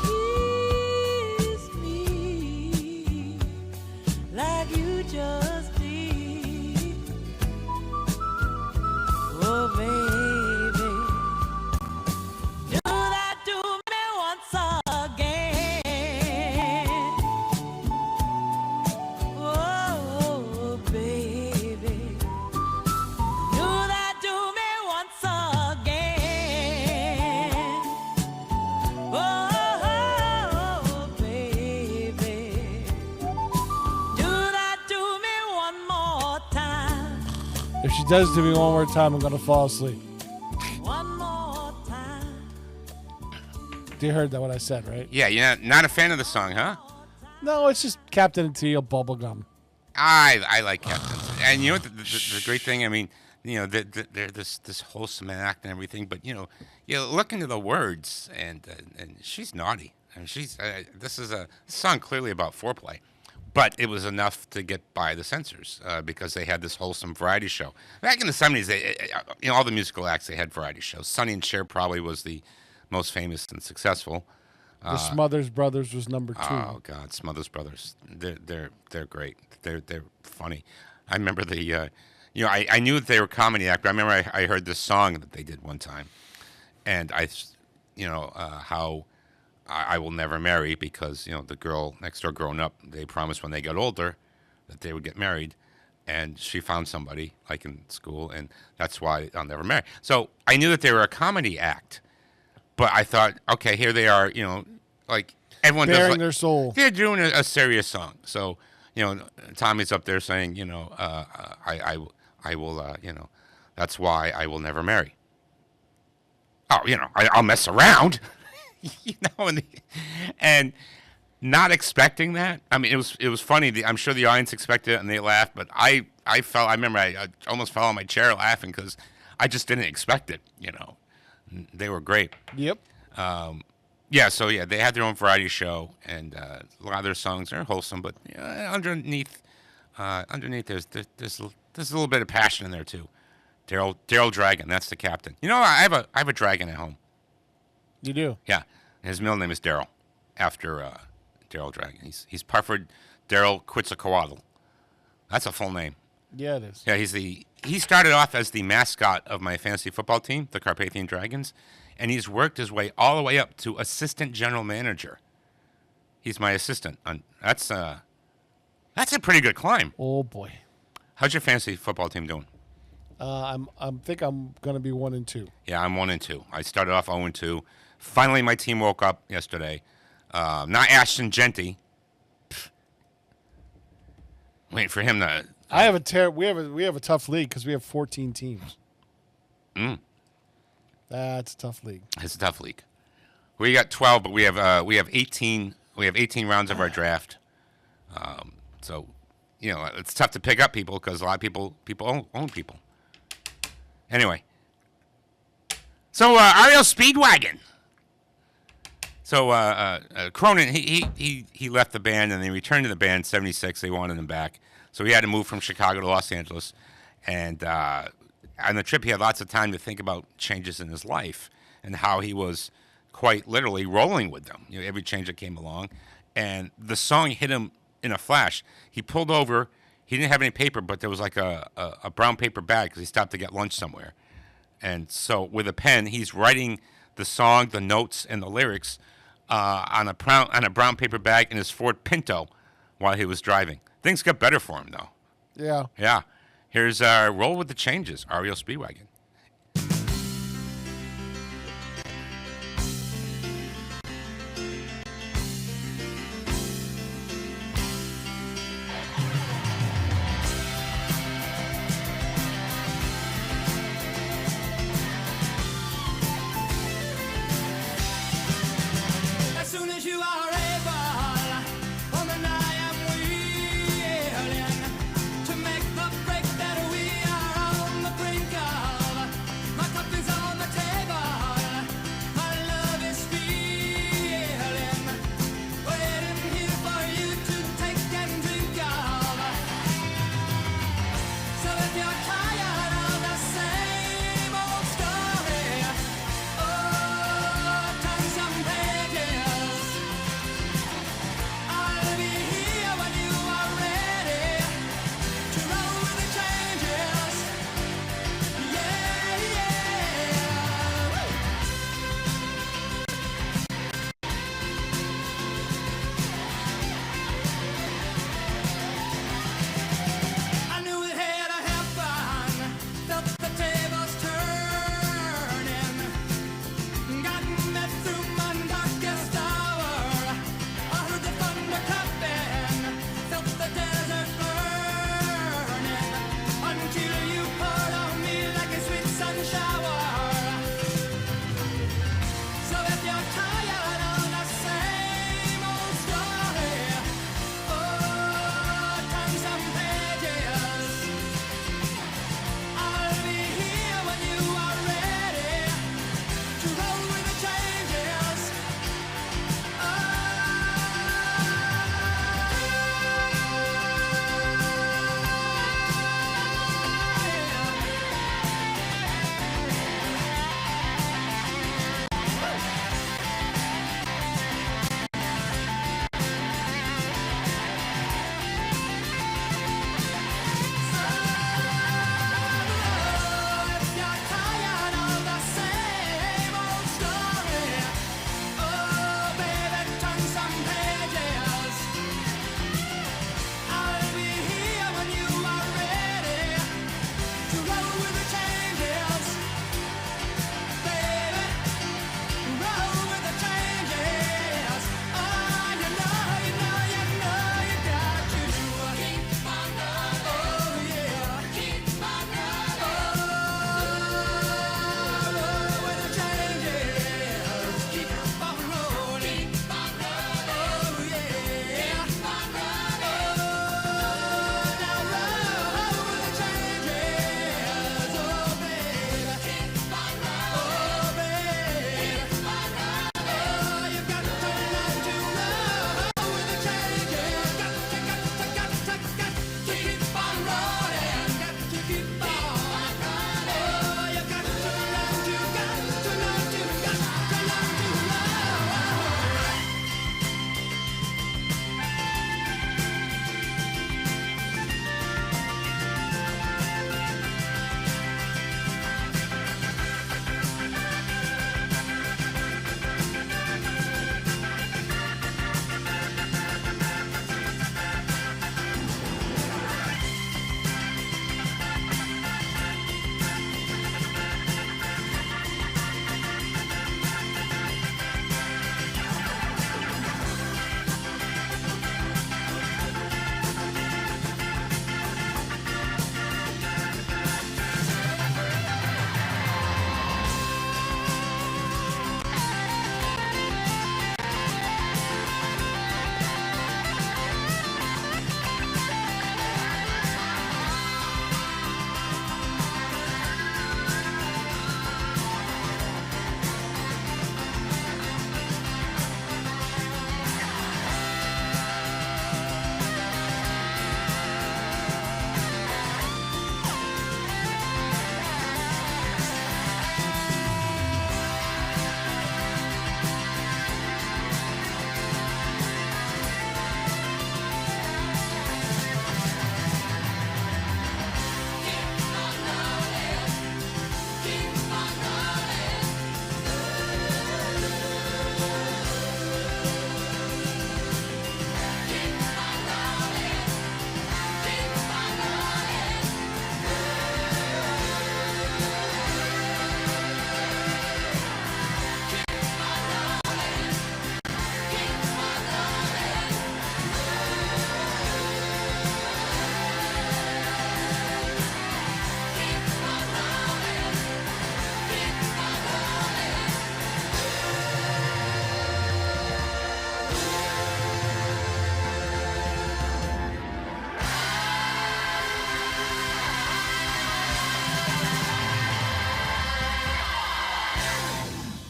kiss me like you just did. Oh, baby, do that to me once again. Oh, baby, do that to me once again. Oh, baby, do that to me one more time. If she does to me one more time, I'm gonna fall asleep. One more time. You heard that what I said, right? Yeah, you're not a fan of the song, huh? No, it's just Captain and Teal bubblegum. I like Captain. And you know what the great thing? I mean, you know, they're this wholesome act and everything, but you look into the words, and she's naughty. I mean, this is a song clearly about foreplay, But it was enough to get by the censors because they had this wholesome variety show. Back in the 70s, all the musical acts, they had variety shows. Sonny and Cher probably was the most famous and successful. The Smothers Brothers was number 2. Oh God, Smothers Brothers, they're great. They're funny. I remember I knew that they were a comedy actor. I remember I heard this song that they did one time, and how I will never marry because the girl next door growing up, they promised when they got older that they would get married, and she found somebody like in school, and that's why I'll never marry. So I knew that they were a comedy act. But I thought, okay, here they are, like everyone bearing does, their soul. They're doing a serious song. So, Tommy's up there saying, I will, that's why I will never marry. Oh, I'll mess around, and not expecting that. I mean, it was funny. I'm sure the audience expected it and they laughed, but I remember I almost fell on my chair laughing because I just didn't expect it, They were great. Yep. They had their own variety show, and a lot of their songs are wholesome, but underneath there's a little bit of passion in there too. Daryl Dragon, that's the captain. I have a dragon at home. You do? Yeah, his middle name is Daryl, after Daryl Dragon. He's Pufford Daryl Quetzalcoatl. That's a full name. Yeah, it is. Yeah, he started off as the mascot of my fantasy football team, the Carpathian Dragons, and he's worked his way all the way up to assistant general manager. He's my assistant. That's a pretty good climb. Oh boy. How's your fantasy football team doing? I think I'm gonna be 1-2. Yeah, I'm 1-2. I started off 0-2. Finally, my team woke up yesterday. Not Ashton Genty. Waiting for him to. We have a tough league because we have 14 teams. That's a tough league. It's a tough league. We got 12, but we have 18. We have 18 rounds of our draft. So, it's tough to pick up people because a lot of people own people. Anyway, so Ariel Speedwagon. So Cronin, he left the band and they returned to the band in '76. They wanted him back, so he had to move from Chicago to Los Angeles. And on the trip, he had lots of time to think about changes in his life and how he was quite literally rolling with them. Every change that came along, and the song hit him in a flash. He pulled over. He didn't have any paper, but there was like a brown paper bag because he stopped to get lunch somewhere. And so with a pen, he's writing the song, the notes, and the lyrics on a brown paper bag in his Ford Pinto while he was driving. Things got better for him, though. Yeah. Yeah. Here's Roll with the Changes, REO Speedwagon. To make the break that we are on the brink of.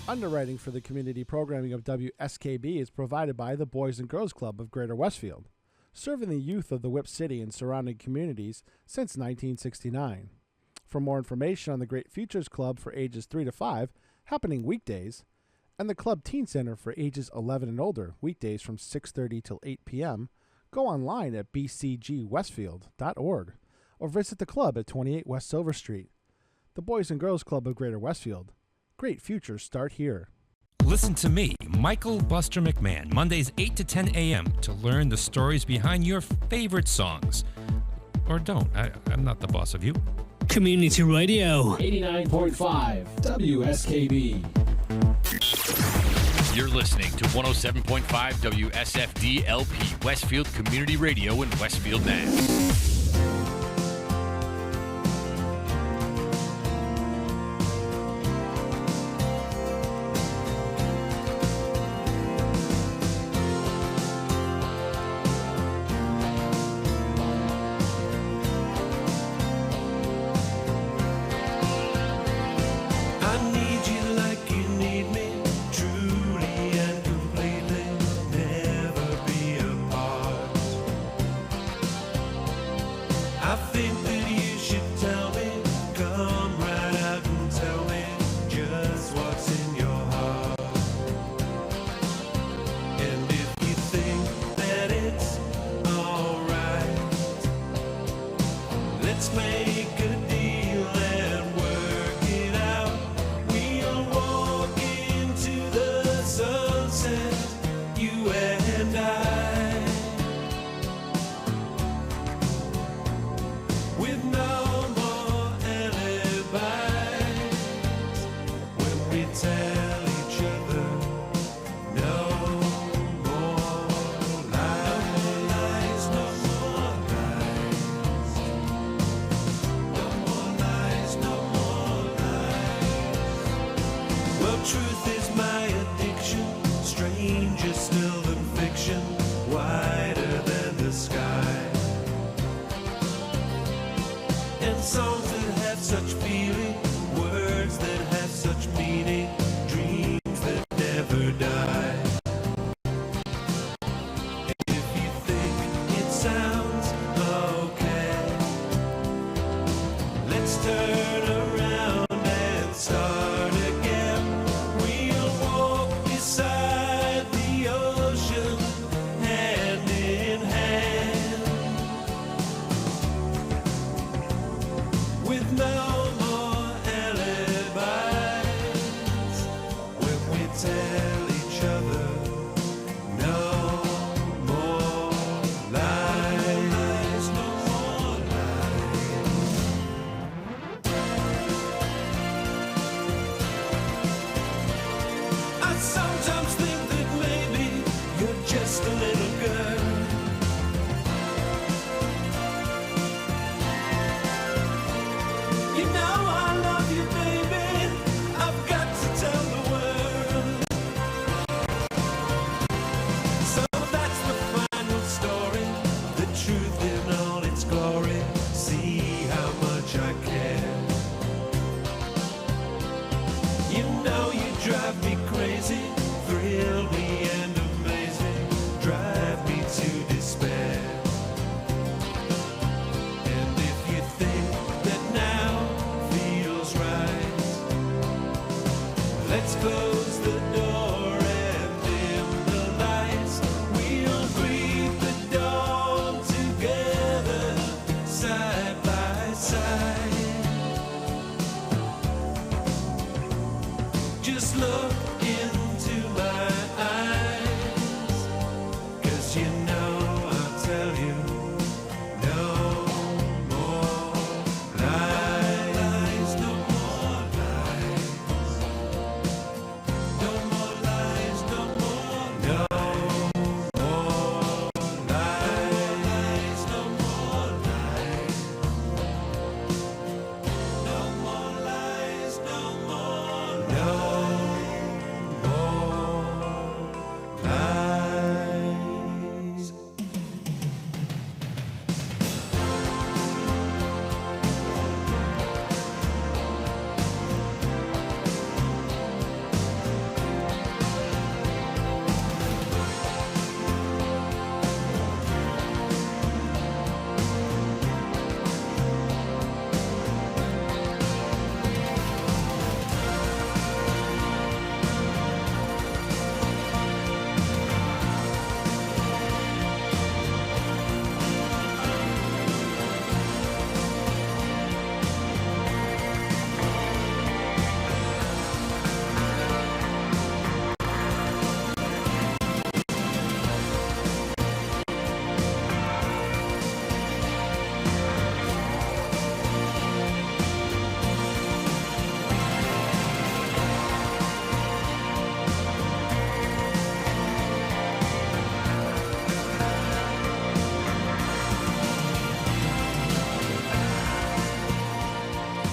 Underwriting for the community programming of WSKB is provided by the Boys and Girls Club of Greater Westfield, serving the youth of the Whip City and surrounding communities since 1969. For more information on the Great Futures Club for ages 3 to 5, happening weekdays, and the Club Teen Center for ages 11 and older, weekdays from 6:30 till 8 p.m., go online at bcgwestfield.org or visit the club at 28 West Silver Street. The Boys and Girls Club of Greater Westfield. Great futures start here. Listen to me, Michael Buster McMahon, Mondays 8 to 10 a.m. to learn the stories behind your favorite songs. Or don't. I'm not the boss of you. Community Radio. 89.5 WSKB. You're listening to 107.5 WSFD-LP, Westfield Community Radio in Westfield, Mass.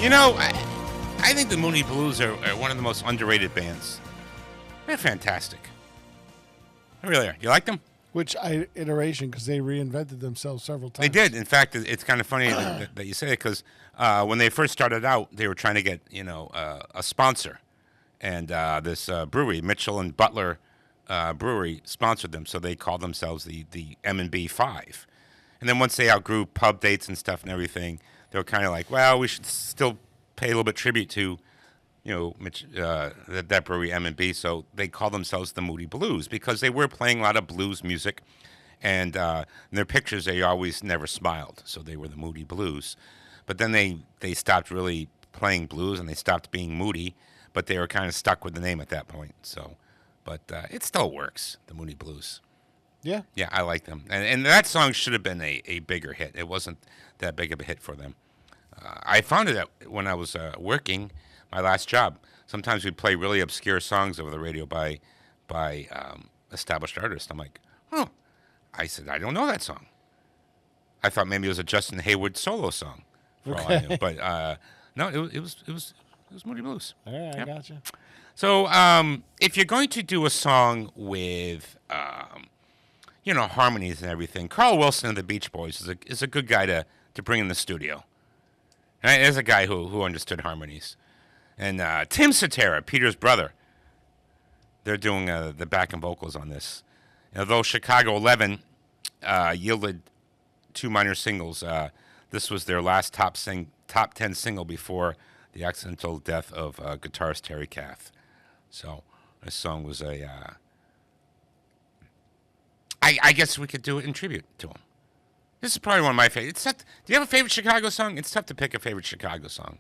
You know, I think the Moody Blues are one of the most underrated bands. They're fantastic. They really are. You like them? Which iteration? Because they reinvented themselves several times. They did. In fact, it's kind of funny that you say it because when they first started out, they were trying to get a sponsor, and this brewery, Mitchell and Butler Brewery, sponsored them. So they called themselves the M&B 5. And then once they outgrew pub dates and stuff and everything, they were kind of like, well, we should still pay a little bit tribute to, that brewery M&B. So they called themselves the Moody Blues because they were playing a lot of blues music, and in their pictures they always never smiled. So they were the Moody Blues. But then they stopped really playing blues and they stopped being moody, but they were kind of stuck with the name at that point. So, but it still works, the Moody Blues. Yeah. Yeah, I like them. And that song should have been a bigger hit. It wasn't that big of a hit for them. I found it when I was working my last job. Sometimes we'd play really obscure songs over the radio by established artists. I'm like, oh. I said, I don't know that song. I thought maybe it was a Justin Hayward solo song, for all I knew. But no, it was Moody Blues. All right, I gotcha. So if you're going to do a song with harmonies and everything, Carl Wilson of the Beach Boys is a good guy to bring in the studio. And there's a guy who understood harmonies. And Tim Cetera, Peter's brother, they're doing the backing vocals on this. Although Chicago 11 yielded 2 minor singles, this was their last top 10 single before the accidental death of guitarist Terry Kath. So this song was I guess we could do it in tribute to him. This is probably one of my favorites. Do you have a favorite Chicago song? It's tough to pick a favorite Chicago song,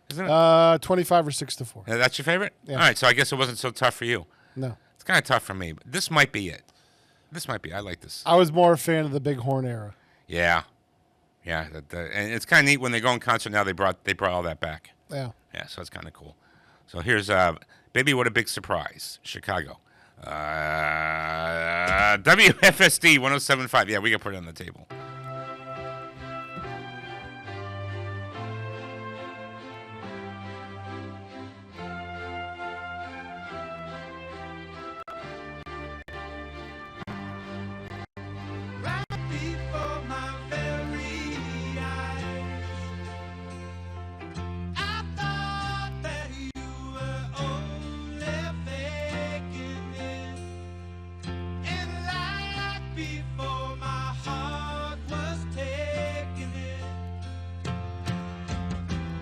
isn't it? 25 or 6 to 4. That's your favorite? Yeah. All right, so I guess it wasn't so tough for you. No. It's kind of tough for me, but this might be it. I like this. I was more a fan of the Big Horn era. Yeah. Yeah, and it's kind of neat when they go in concert now, they brought all that back. Yeah. Yeah, so it's kind of cool. So here's Baby What a Big Surprise, Chicago. WFSD 107.5. Yeah, we got to put it on the table.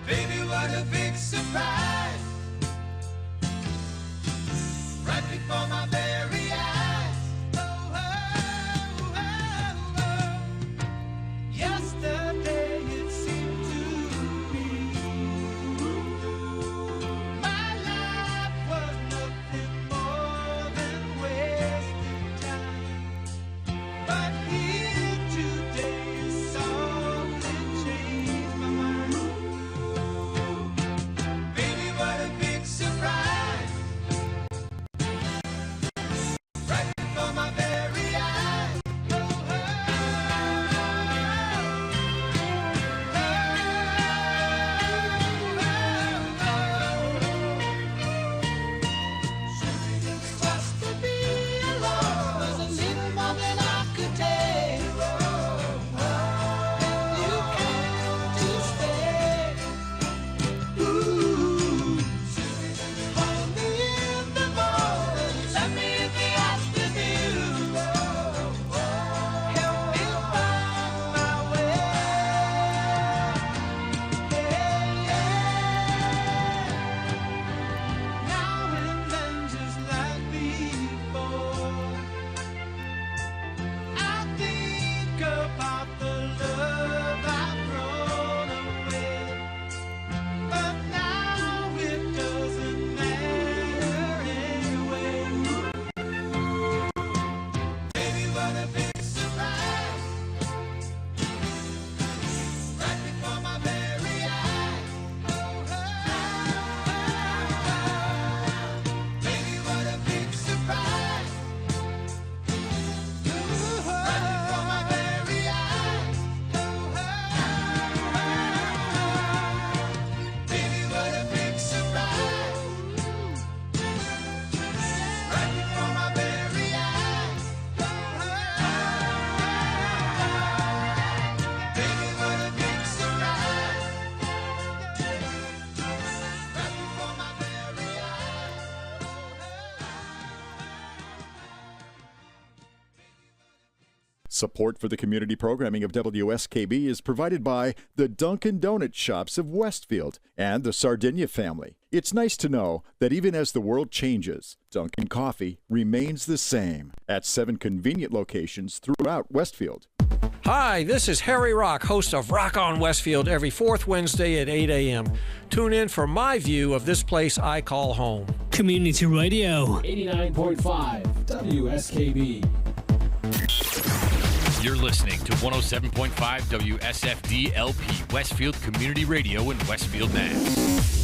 Baby, Support for the community programming of WSKB is provided by the Dunkin' Donut Shops of Westfield and the Sardinia family. It's nice to know that even as the world changes, Dunkin' Coffee remains the same at 7 convenient locations throughout Westfield. Hi, this is Harry Rock, host of Rock on Westfield every fourth Wednesday at 8 a.m. Tune in for my view of this place I call home. Community Radio. 89.5 WSKB. You're listening to 107.5 WSFD-LP, Westfield Community Radio in Westfield, Mass.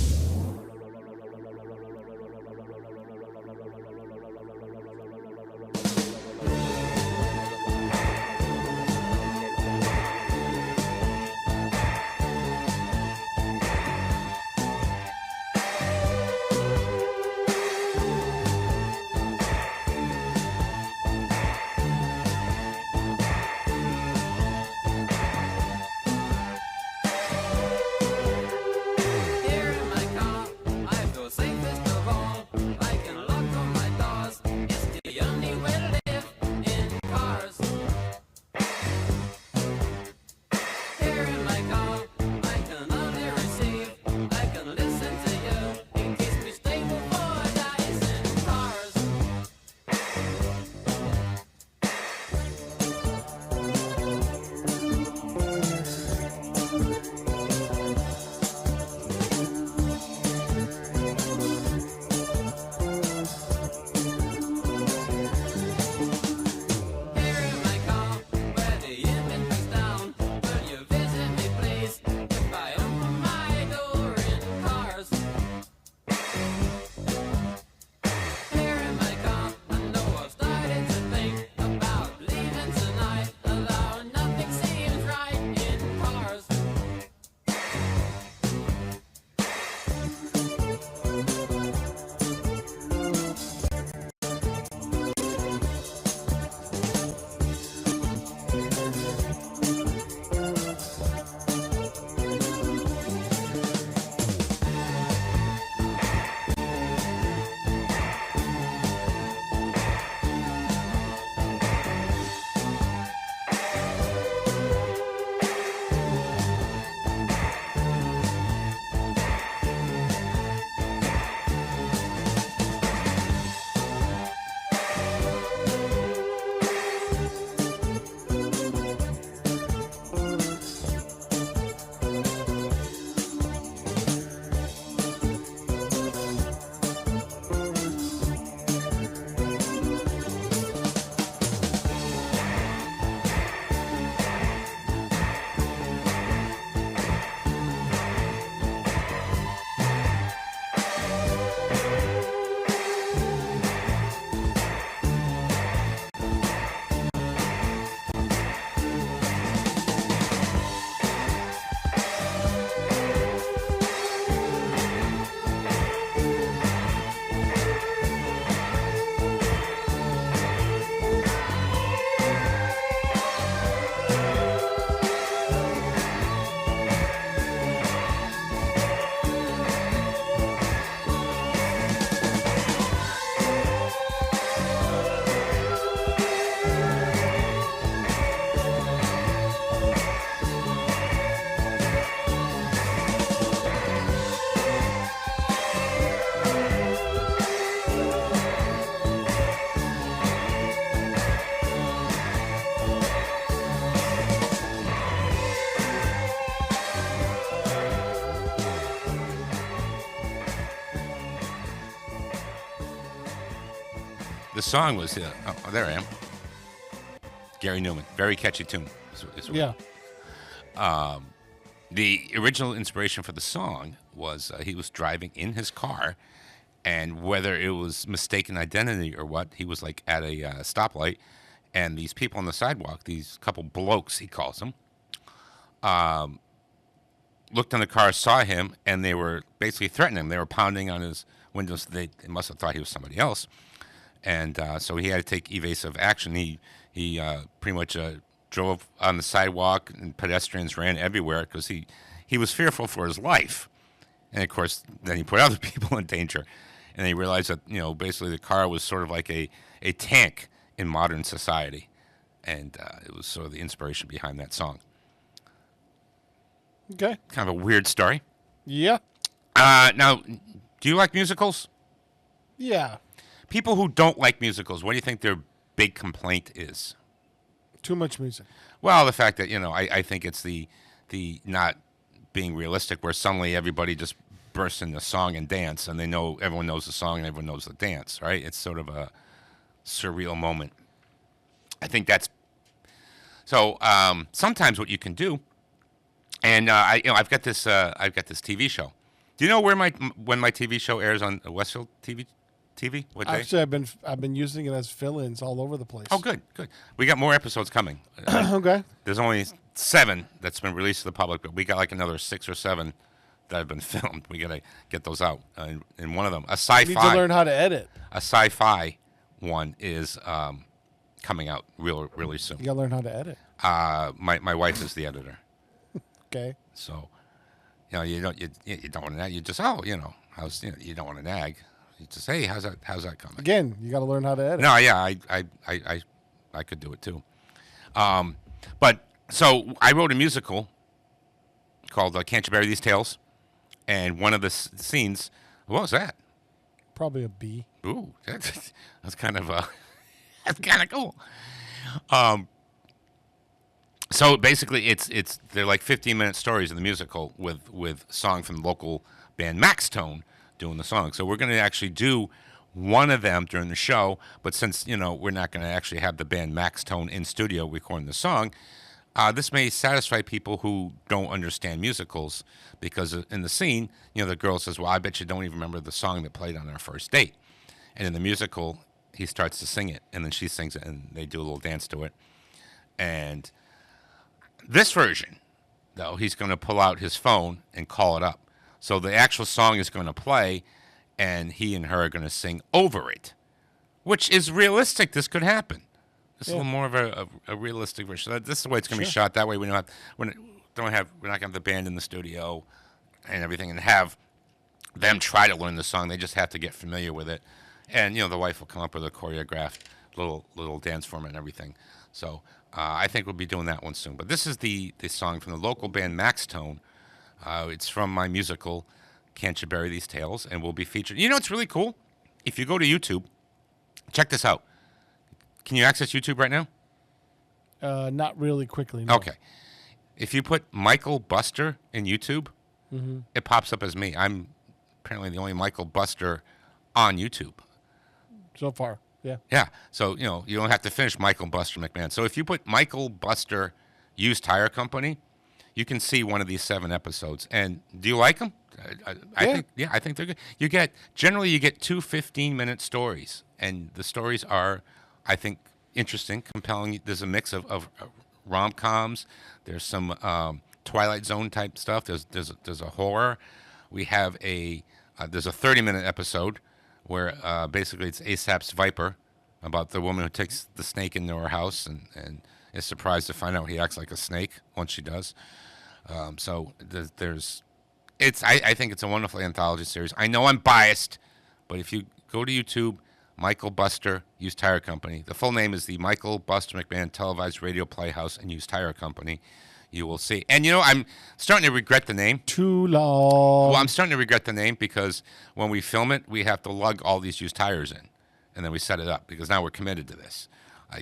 The song was, there I am. Gary Newman. Very catchy tune. Yeah. The original inspiration for the song was he was driving in his car, and whether it was mistaken identity or what, he was like at a stoplight, and these people on the sidewalk, these couple blokes, he calls them, looked in the car, saw him, and they were basically threatening him. They were pounding on his windows. They must have thought he was somebody else. And so he had to take evasive action. He pretty much drove on the sidewalk, and pedestrians ran everywhere because he was fearful for his life. And, of course, then he put other people in danger. And he realized that, basically the car was sort of like a tank in modern society. And it was sort of the inspiration behind that song. Okay. Kind of a weird story. Yeah. Now, do you like musicals? Yeah. People who don't like musicals, what do you think their big complaint is? Too much music. Well, the fact that, I think it's the not being realistic, where suddenly everybody just bursts into song and dance, and everyone knows the song and everyone knows the dance, right? It's sort of a surreal moment. I think that's so. Sometimes what you can do, and I've got this TV show. Do you know when my TV show airs on Westfield TV? What day? Actually, I've been using it as fill-ins all over the place. Oh, good. We got more episodes coming. Okay. There's only 7 that's been released to the public, but we got like another 6 or 7 that have been filmed. We got to get those out. And one of them, a sci-fi. You need to learn how to edit. A sci-fi one is coming out really soon. You got to learn how to edit. My wife is the editor. Okay. So, you don't want to nag. You just you don't want to nag. You just, hey, how's that coming? Again, you got to learn how to edit. No, yeah, I could do it too. But so I wrote a musical called Can't You Bury These Tales, and one of the scenes, what was that? Probably a B. Ooh, that's kind of that's kind of cool. So basically, they're like 15-minute stories in the musical with song from the local band Max Tone doing the song. So we're going to actually do one of them during the show, but since we're not going to actually have the band Max Tone in studio recording the song, this may satisfy people who don't understand musicals, because in the scene, the girl says, well, I bet you don't even remember the song that played on our first date. And in the musical, he starts to sing it, and then she sings it, and they do a little dance to it. And this version, though, he's going to pull out his phone and call it up. So the actual song is going to play, and he and her are going to sing over it, which is realistic. This could happen. This is a little more of a realistic version. This is the way it's going to be shot. That way we're not going to have the band in the studio and everything, and have them try to learn the song. They just have to get familiar with it, and the wife will come up with a choreographed little dance form and everything. So I think we'll be doing that one soon. But this is the song from the local band Max Tone. It's from my musical, Can't You Bury These Tales, and will be featured. It's really cool. If you go to YouTube, check this out. Can you access YouTube right now? Not really quickly, no. Okay. If you put Michael Buster in YouTube, it pops up as me. I'm apparently the only Michael Buster on YouTube. So far, yeah. Yeah. So, you don't have to finish Michael Buster McMahon. So if you put Michael Buster Used Tire Company, you can see one of these 7 episodes. And do you like them? I think they're good. Generally you get 2 15-minute stories, and the stories are, I think, interesting, compelling. There's a mix of rom-coms. There's some Twilight Zone type stuff. There's a horror. We have there's a 30-minute episode where basically it's Aesop's Viper, about the woman who takes the snake into her house and is surprised to find out he acts like a snake once she does. So I think it's a wonderful anthology series. I know I'm biased, but if you go to YouTube, Michael Buster Used Tire Company. The full name is the Michael Buster McMahon Televised Radio Playhouse and Used Tire Company. You will see. And, I'm starting to regret the name. Too long. Well, I'm starting to regret the name because when we film it, we have to lug all these used tires in, and then we set it up, because now we're committed to this. I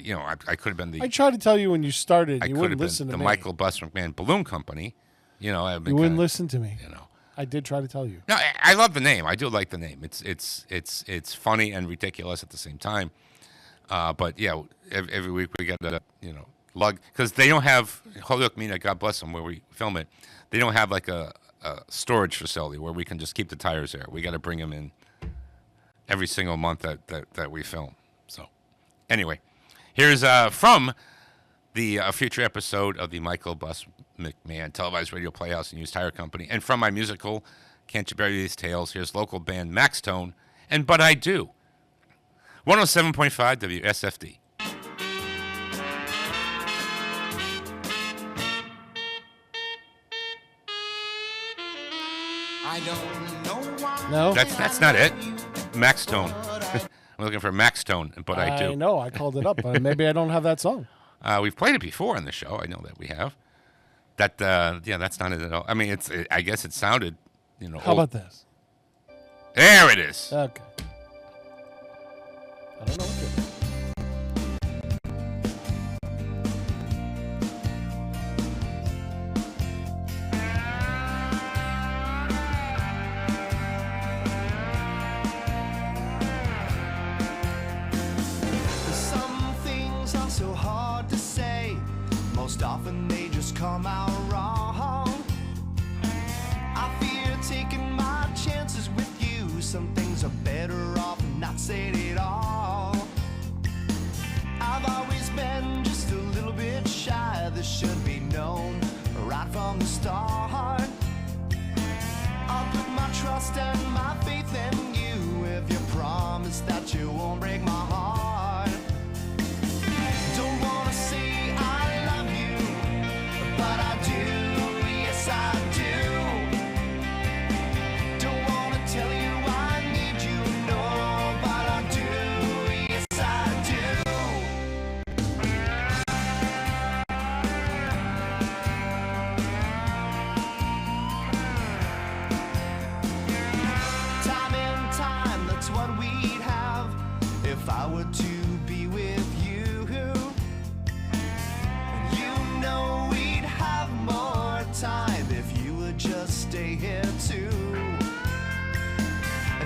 could have been I tried to tell you when you started. You wouldn't listen to me. The Michael Buster McMahon Balloon Company. You wouldn't listen to me. I did try to tell you. No, I love the name. I do like the name. It's funny and ridiculous at the same time. But yeah, every week we get to lug, because they don't have Holyoke Mina, God bless them, where we film it. They don't have like a storage facility where we can just keep the tires there. We got to bring them in every single month that we film. So anyway, here's from the future episode of the Michael Buster McMahon Televised Radio Playhouse and Used Tire Company, and from my musical Can't You Bury These Tales, here's local band Max Tone and But I Do. 107.5 WSFD. I don't know why. No, that's not it. Max Tone. I'm looking for Max Tone, But I Do. I know. I called it up. Maybe I don't have that song. We've played it before on the show. I know that we have. That that's not it at all. I mean, I guess it sounded, How about this? There it is. Okay. I don't know what you're doing. Some things are so hard to say. Most often they just come out wrong. I fear taking my chances with you. Some things are better off not said at all. I've always been just a little bit shy. This should be known right from the start. I'll put my trust and my faith in you if you promise that you won't break my heart. Don't wanna say I love you, but I do, yes I do. Don't wanna tell you I need you, no, but I do, yes I do. Time and time, that's what we'd have if I were to be with you. And you know we'd have more time if you would just stay here too.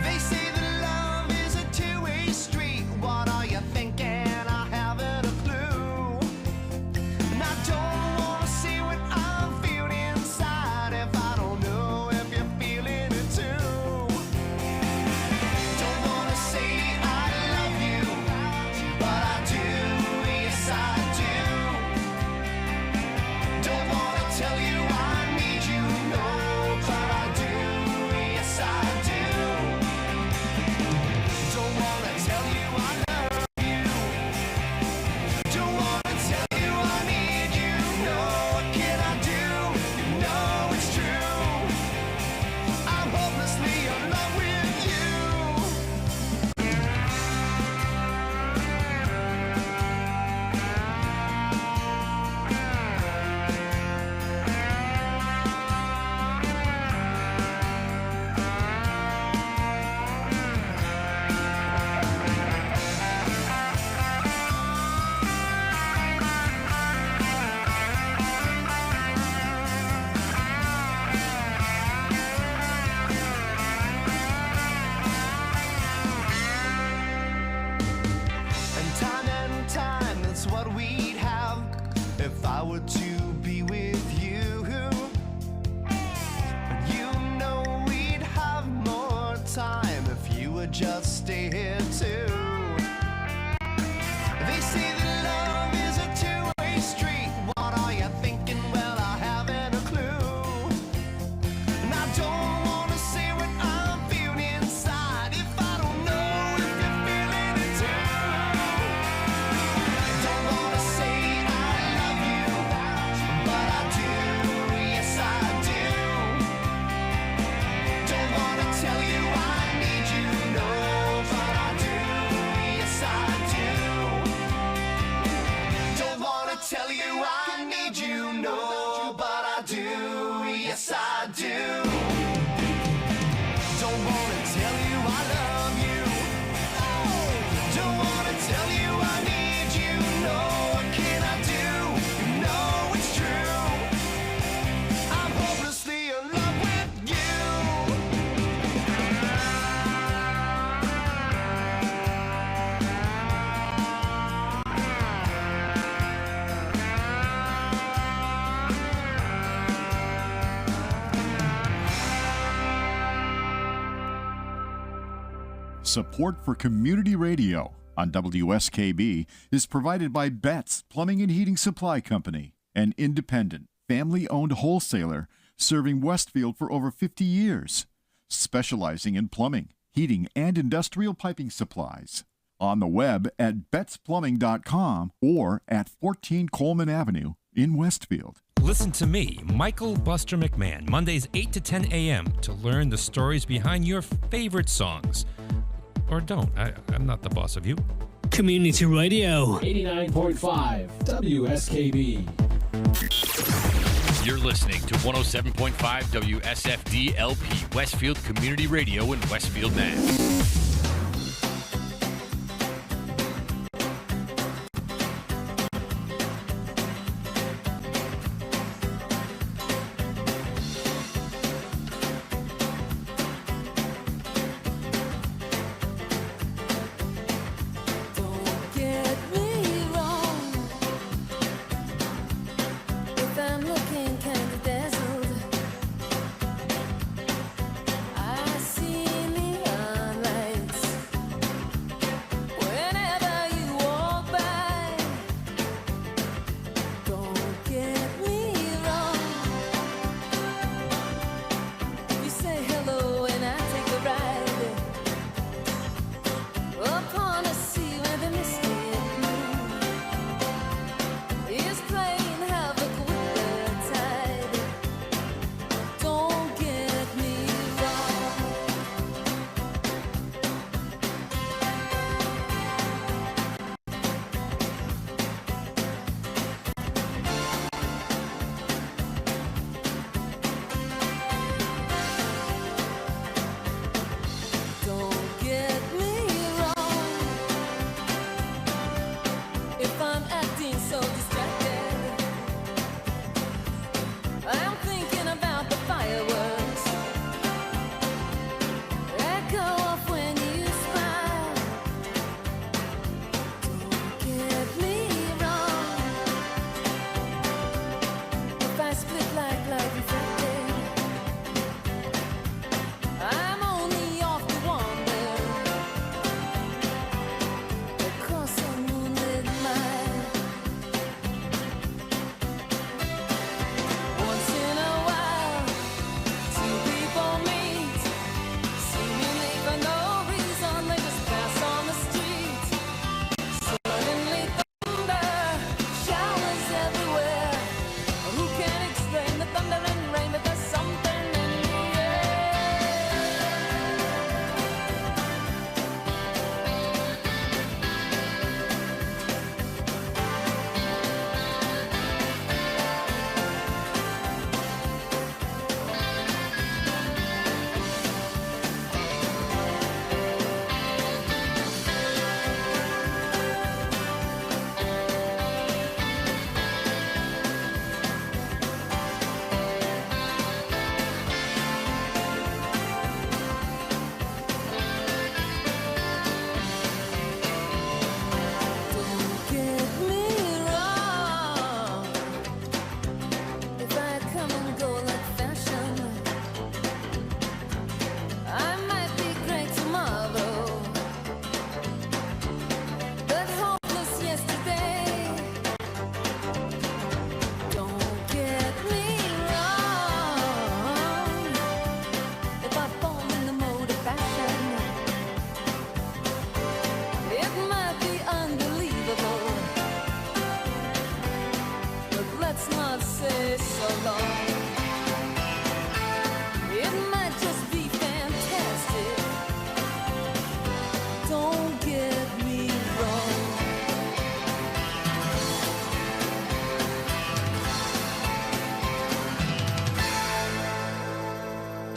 They say that love is a two-way street. What are you thinking? I haven't a clue. And I don't wanna say what I'm feeling inside if I don't know if you're feeling it too. Don't wanna say I love you, but I do, yes I do. Don't wanna tell you I need you, no, but I do, yes I do. Don't wanna tell you I love you. Don't wanna tell you I need you, no, what can I do? You know it's true. I'm hopelessly in love with you. And time, that's what we'd have if I were to be with you. And you know we'd have more time if you would just stay here too. They say that love is a two-way street. What are you thinking? Well, I haven't a clue. And I don't wanna say what I'm feeling inside if I don't know if you're feeling it too. Don't wanna say I love you, but I do, yes I do. Don't wanna tell you I need you, no, but I do, yes I do. Don't wanna tell you I need you, no, but I do, yes I do. Don't wanna tell you I love you. Don't wanna tell you I need you, no, what can I do? You know it's true. I'm hopelessly in love with you. Support for community radio on WSKB is provided by Betts Plumbing and Heating Supply Company, an independent, family-owned wholesaler serving Westfield for over 50 years, specializing in plumbing, heating, and industrial piping supplies. On the web at bettsplumbing.com or at 14 Coleman Avenue in Westfield. Listen to me, Michael Buster McMahon, Mondays 8 to 10 a.m. to learn the stories behind your favorite songs. Or don't. I'm not the boss of you. Community Radio. 89.5 WSKB. You're listening to 107.5 WSFD-LP, Westfield Community Radio in Westfield, Mass.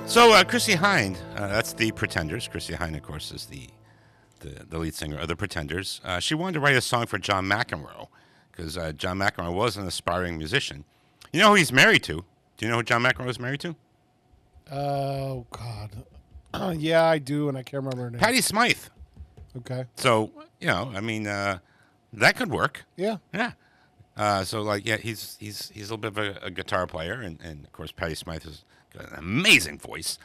So Chrissie Hynde, that's the Pretenders. Chrissie Hynde, of course, is the lead singer of the Pretenders. She wanted to write a song for John McEnroe because John McEnroe was an aspiring musician. You know who he's married to? Do you know who John McEnroe is married to? Oh, God. Yeah, I do, and I can't remember her name. Patti Smythe. Okay. So, you know, I mean, that could work. Yeah. Yeah. So, like, yeah, he's a little bit of a guitar player, and of course, Patti Smythe has got an amazing voice.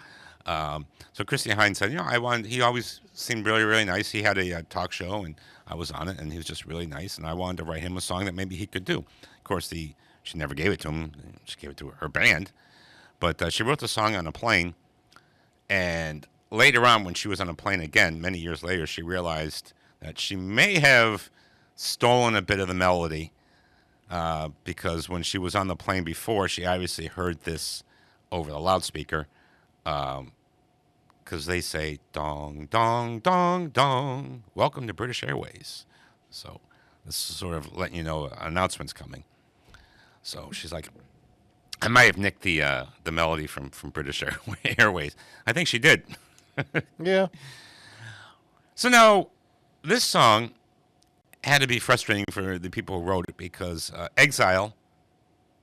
So Chrissie Hynde said, you know, he always seemed really, really nice. He had a talk show, and I was on it, and he was just really nice, and I wanted to write him a song that maybe he could do. Of course, she never gave it to him. She gave it to her band. But she wrote the song on a plane, and later on, when she was on a plane again, many years later, she realized that she may have stolen a bit of the melody because when she was on the plane before, she obviously heard this over the loudspeaker because they say, dong, dong, dong, dong, welcome to British Airways. So this is sort of letting you know an announcement's coming. So she's like, I might have nicked the melody from British Airways. I think she did. Yeah. So now, this song had to be frustrating for the people who wrote it because Exile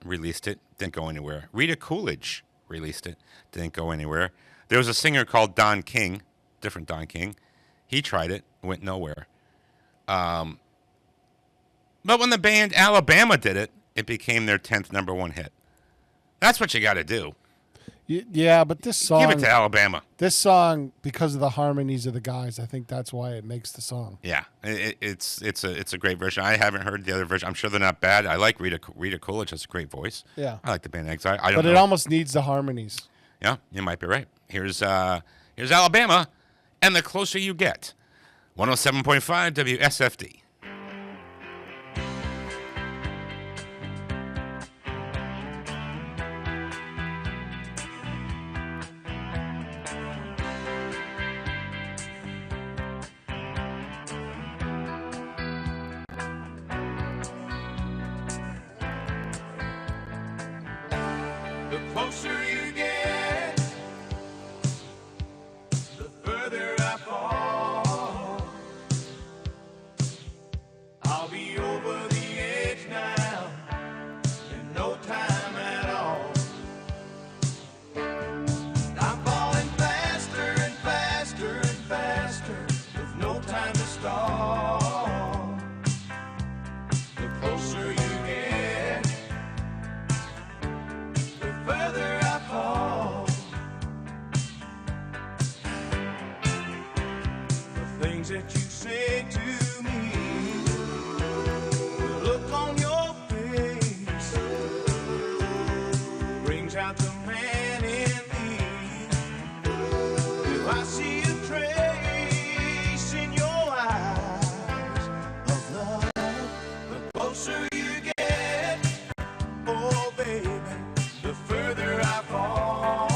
released it, didn't go anywhere. Rita Coolidge released it, didn't go anywhere. There was a singer called Don King, different Don King. He tried it, went nowhere. But when the band Alabama did it, it became their 10th number one hit. That's what you got to do. Yeah, but this song... Give it to Alabama. This song, because of the harmonies of the guys, I think that's why it makes the song. Yeah, it's a great version. I haven't heard the other version. I'm sure they're not bad. I like Rita Coolidge. Has a great voice. Yeah. I like the band Exile. I don't But know. it almost needs the harmonies. Yeah, you might be right. Here's Alabama, and The Closer You Get. 107.5 WSFD. The closer you get, the further I fall. I'll be over the edge now in no time at all. I'm falling faster and faster and faster with no time to stall. The closer you get, the further I fall. The things that you say to me, the look on your face, brings out the man in me. Do I see a trace in your eyes of love? The closer you get, oh baby, the further I fall.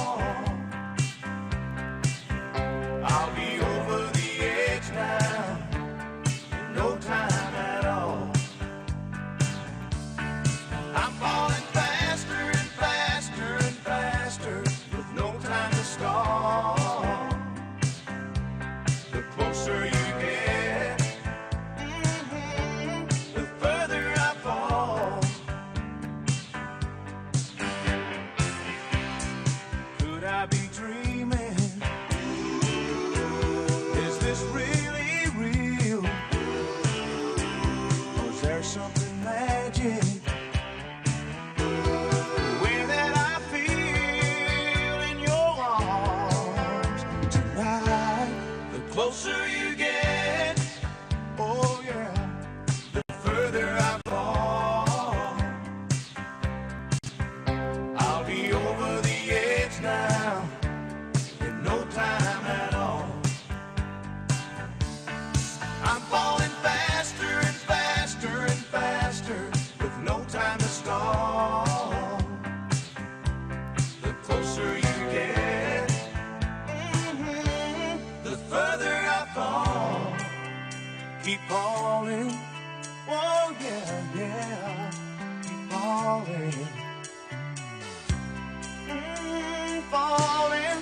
I'll be over the edge now in no time at all. I'm falling faster and faster and faster with no time to stall. The closer you get, the further I fall. Could I be dreaming? Is this really real? Or is there something magic? The way that I feel in your arms tonight. The closer you get, oh yeah, the further I fall. I'll be over the edge now in no time at all. I'm falling faster and faster and faster with no time to stall. The closer you get, the further I fall. Keep falling, oh yeah, yeah, keep falling. Falling,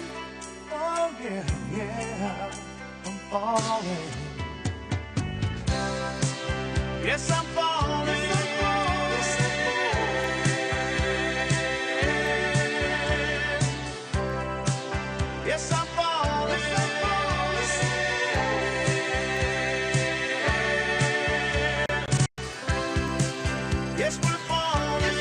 oh yeah, yeah, I'm falling. Yes, I'm falling. Yes, I'm falling. Yes, we're falling.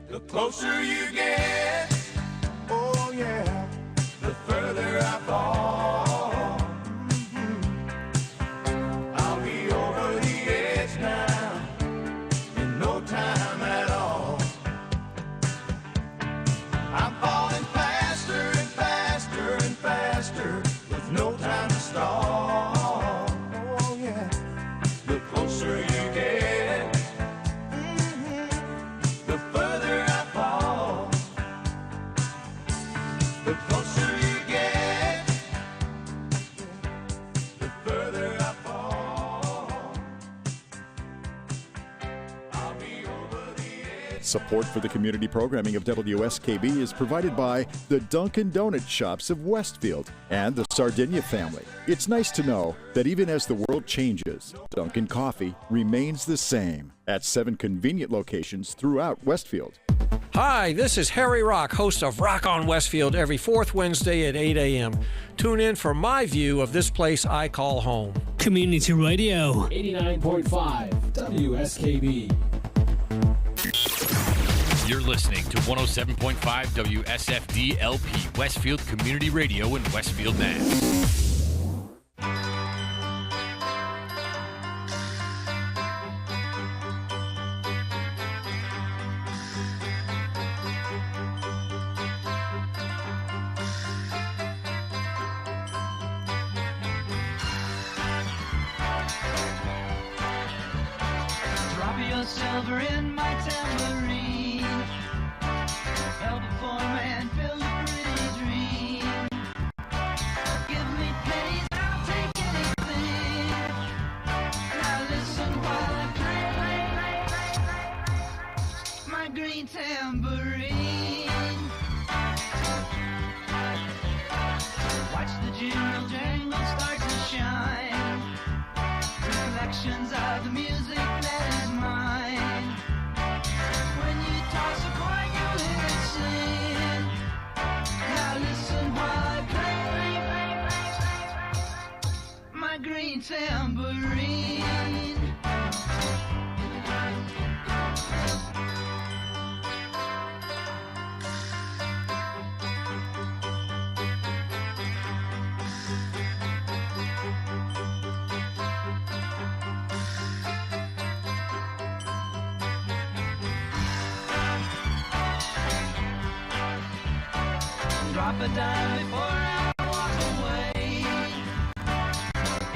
The closer you get, oh yeah, the further I fall. I'll be over the edge now in no time at all. I'm falling faster and faster and faster with no time to stall. Oh yeah, the closer you get, the further I fall. Support for the community programming of WSKB is provided by the Dunkin' Donut Shops of Westfield and the Sardinia family. It's nice to know that even as the world changes, Dunkin' Coffee remains the same at 7 convenient locations throughout Westfield. Hi, this is Harry Rock, host of Rock on Westfield every fourth Wednesday at 8 a.m. Tune in for my view of this place I call home. Community Radio. 89.5 WSKB. You're listening to 107.5 WSFD-LP, Westfield Community Radio in Westfield, Mass. Drop your silver in my tambourine. Help a poor man build a pretty dream. Give me pennies, I'll take anything. Now listen while I play my green tambourine. Watch the jingle jangle start to shine. Reflections of the music that is mine. When you toss a coin, you'll hear it sing. Now listen while I play my green tambourine. Drop a dime before I walk away.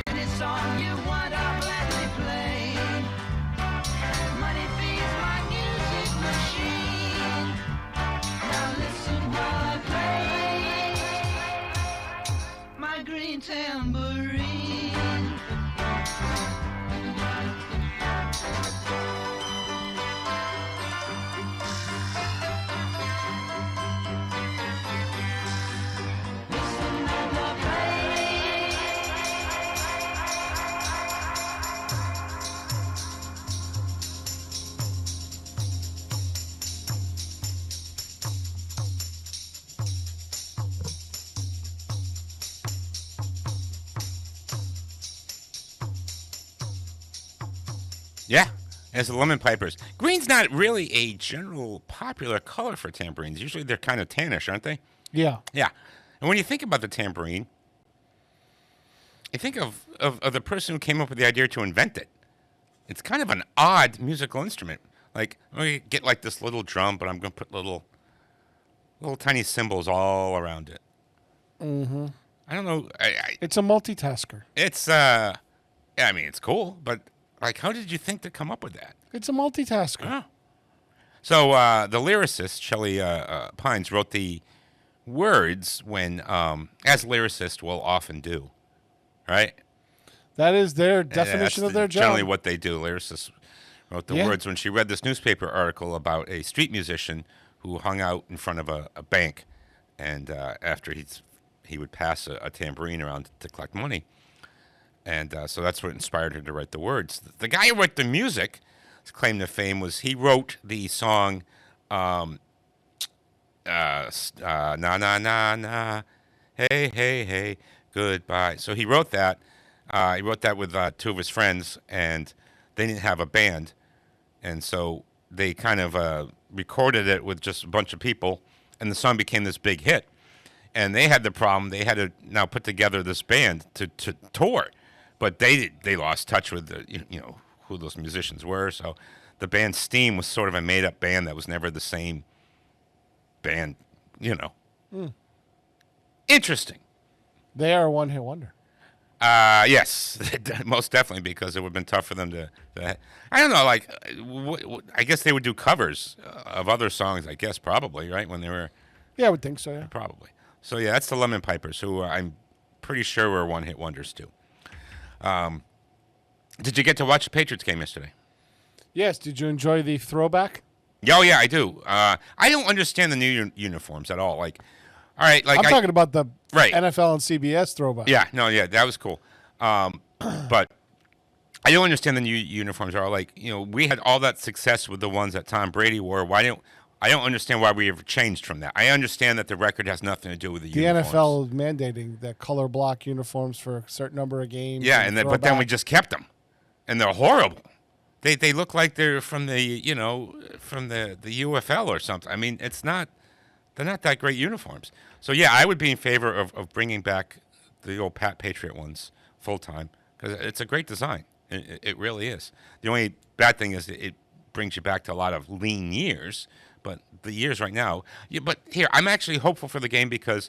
Any song you want, I'll gladly play. Money feeds my music machine. Now listen while I play my green tambourine. Yeah, as the lemon pipers. Green's not really a general popular color for tambourines. Usually they're kind of tannish, aren't they? Yeah. Yeah. And when you think about the tambourine, you think of the person who came up with the idea to invent it. It's kind of an odd musical instrument. Like, we get like this little drum, but I'm going to put little tiny cymbals all around it. Mm-hmm. I don't know. It's a multitasker. It's, I mean, it's cool, but, like, how did you think to come up with that? It's a multitasker. Oh. So the lyricist, Shelley Pines, wrote the words when, as lyricists will often do, right? That is their definition of their job. Generally what they do. Lyricists wrote the words when she read this newspaper article about a street musician who hung out in front of a bank, and after he would pass a tambourine around to collect money. And so that's what inspired her to write the words. The guy who wrote the music, his claim to fame was he wrote the song Na Na Na Na, Hey Hey Hey, Goodbye. So he wrote that. He wrote that with two of his friends, and they didn't have a band. And so they kind of recorded it with just a bunch of people, and the song became this big hit. And they had the problem, they had to now put together this band to tour. But they lost touch with who those musicians were. So the band Steam was sort of a made-up band that was never the same band, Interesting. They are a one-hit wonder. Yes, most definitely, because it would have been tough for them to I don't know, like, I guess they would do covers of other songs, I guess, probably, right, when they were... Yeah, I would think so, yeah. Probably. So, yeah, that's the Lemon Pipers, who I'm pretty sure were one-hit wonders, too. Did you get to watch the Patriots game yesterday? Yes. Did you enjoy the throwback? Oh yeah, I do. I don't understand the new uniforms at all. Like, all right, like I'm talking about the right. NFL and CBS throwback. Yeah, no, yeah, that was cool. But I don't understand the new uniforms at all. Like, we had all that success with the ones that Tom Brady wore. I don't understand why we ever changed from that. I understand that the record has nothing to do with the uniforms. The NFL is mandating that color block uniforms for a certain number of games. Yeah, but then we just kept them, and they're horrible. They look like they're from the from the UFL or something. I mean, they're not that great uniforms. So yeah, I would be in favor of bringing back the old Pat Patriot ones full time because it's a great design. It really is. The only bad thing is it brings you back to a lot of lean years. But the years right now, but here, I'm actually hopeful for the game because,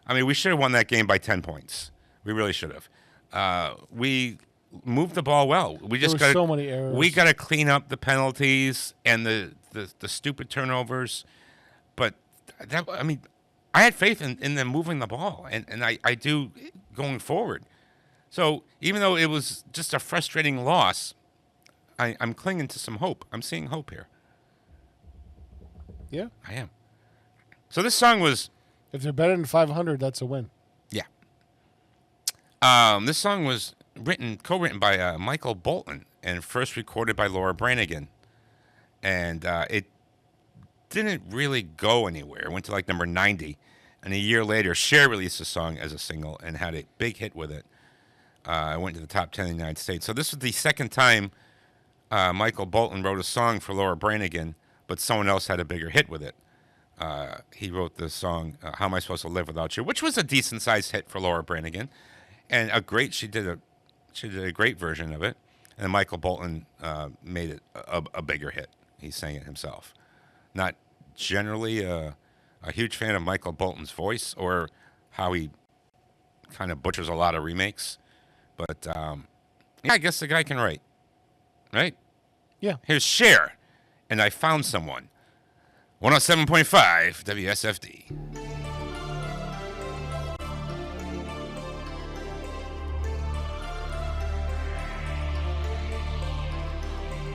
I mean, we should have won that game by 10 points. We really should have. We moved the ball well. There were so many errors. We got to clean up the penalties and the stupid turnovers. But, I had faith in them moving the ball, and I do going forward. So even though it was just a frustrating loss, I'm clinging to some hope. I'm seeing hope here. Yeah, I am. So this song was... If they're better than 500, that's a win. Yeah. This song was co-written by Michael Bolton and first recorded by Laura Branigan. And it didn't really go anywhere. It went to like number 90. And a year later, Cher released the song as a single and had a big hit with it. It went to the top 10 in the United States. So this was the second time Michael Bolton wrote a song for Laura Branigan, but someone else had a bigger hit with it. He wrote the song "How Am I Supposed to Live Without You," which was a decent-sized hit for Laura Branigan, and she did a great version of it. And Michael Bolton made it a bigger hit. He sang it himself. Not generally a huge fan of Michael Bolton's voice or how he kind of butchers a lot of remakes, but yeah, I guess the guy can write, right? Yeah. Here's Cher. And I Found Someone. 107.5 WSFD.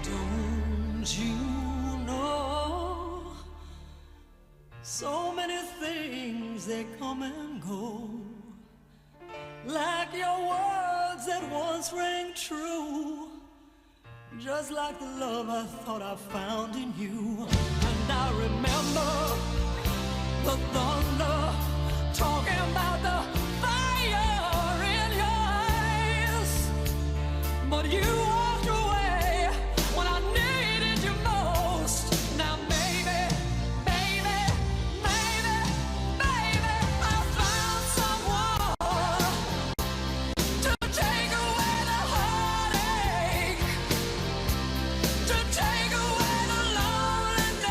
Don't you know so many things they come and go, like your words that once rang true, just like the love I thought I found in you. And I remember the thunder talking about the fire in your eyes, but you walked away when I needed you most. Now baby, baby, baby, baby, I found someone to take away the heartache, to take away the loneliness.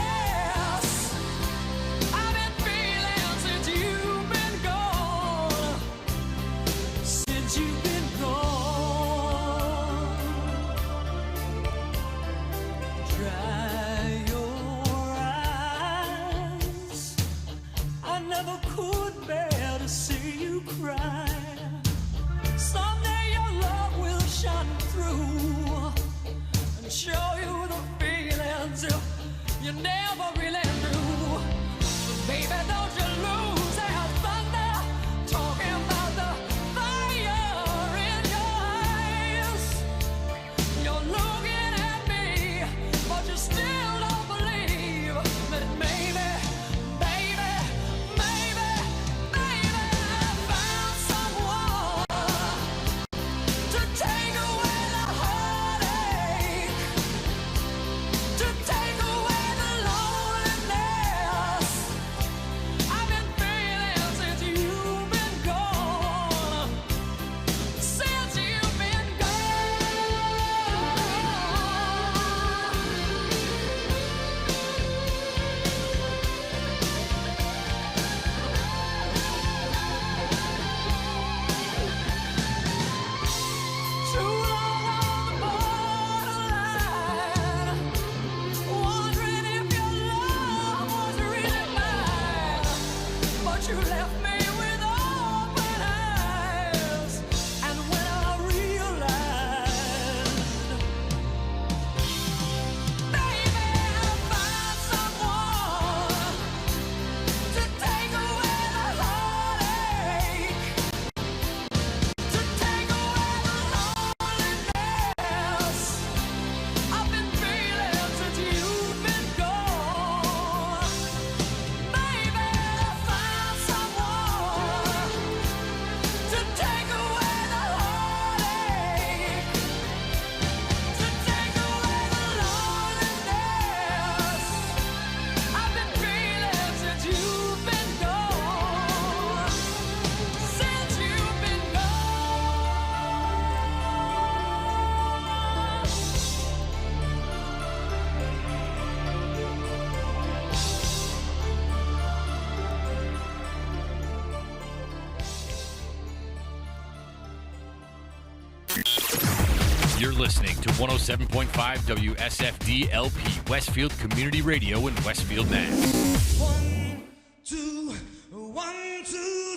You're listening to 107.5 WSFD-LP, Westfield Community Radio in Westfield, Mass. 1, 2,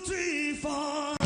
3, 4.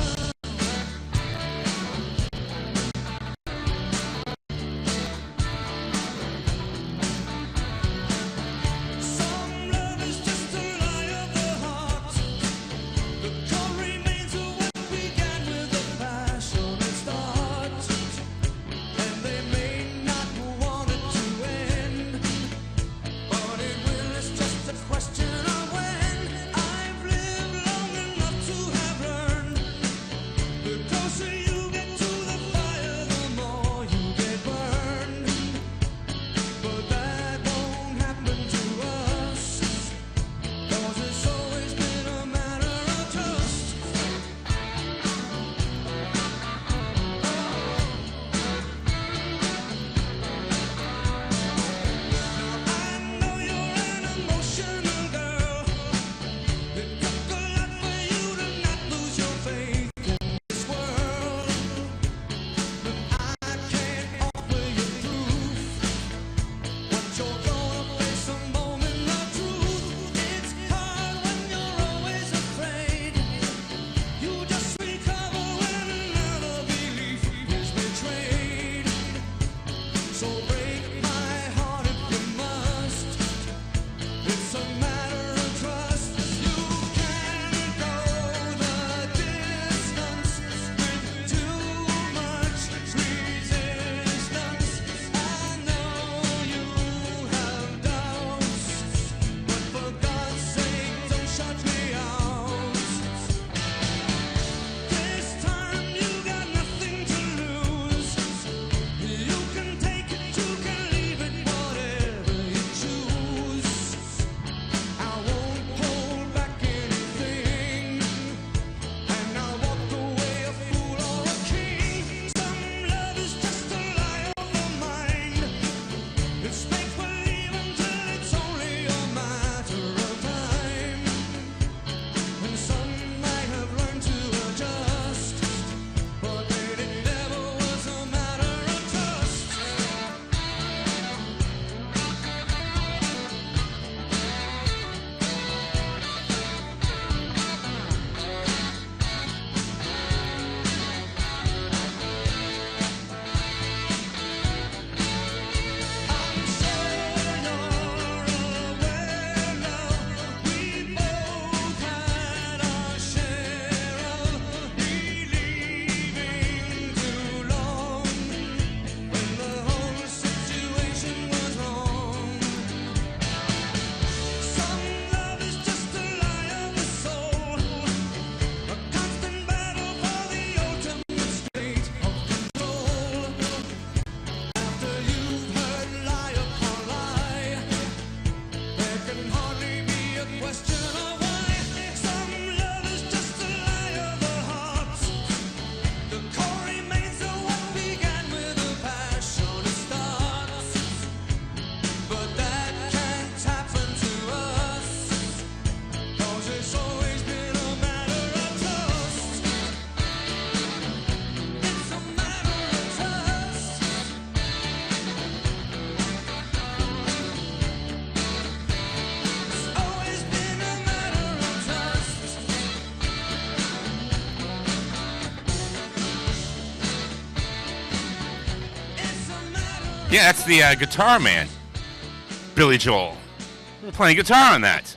Yeah, that's the Guitar Man, Billy Joel, playing guitar on that.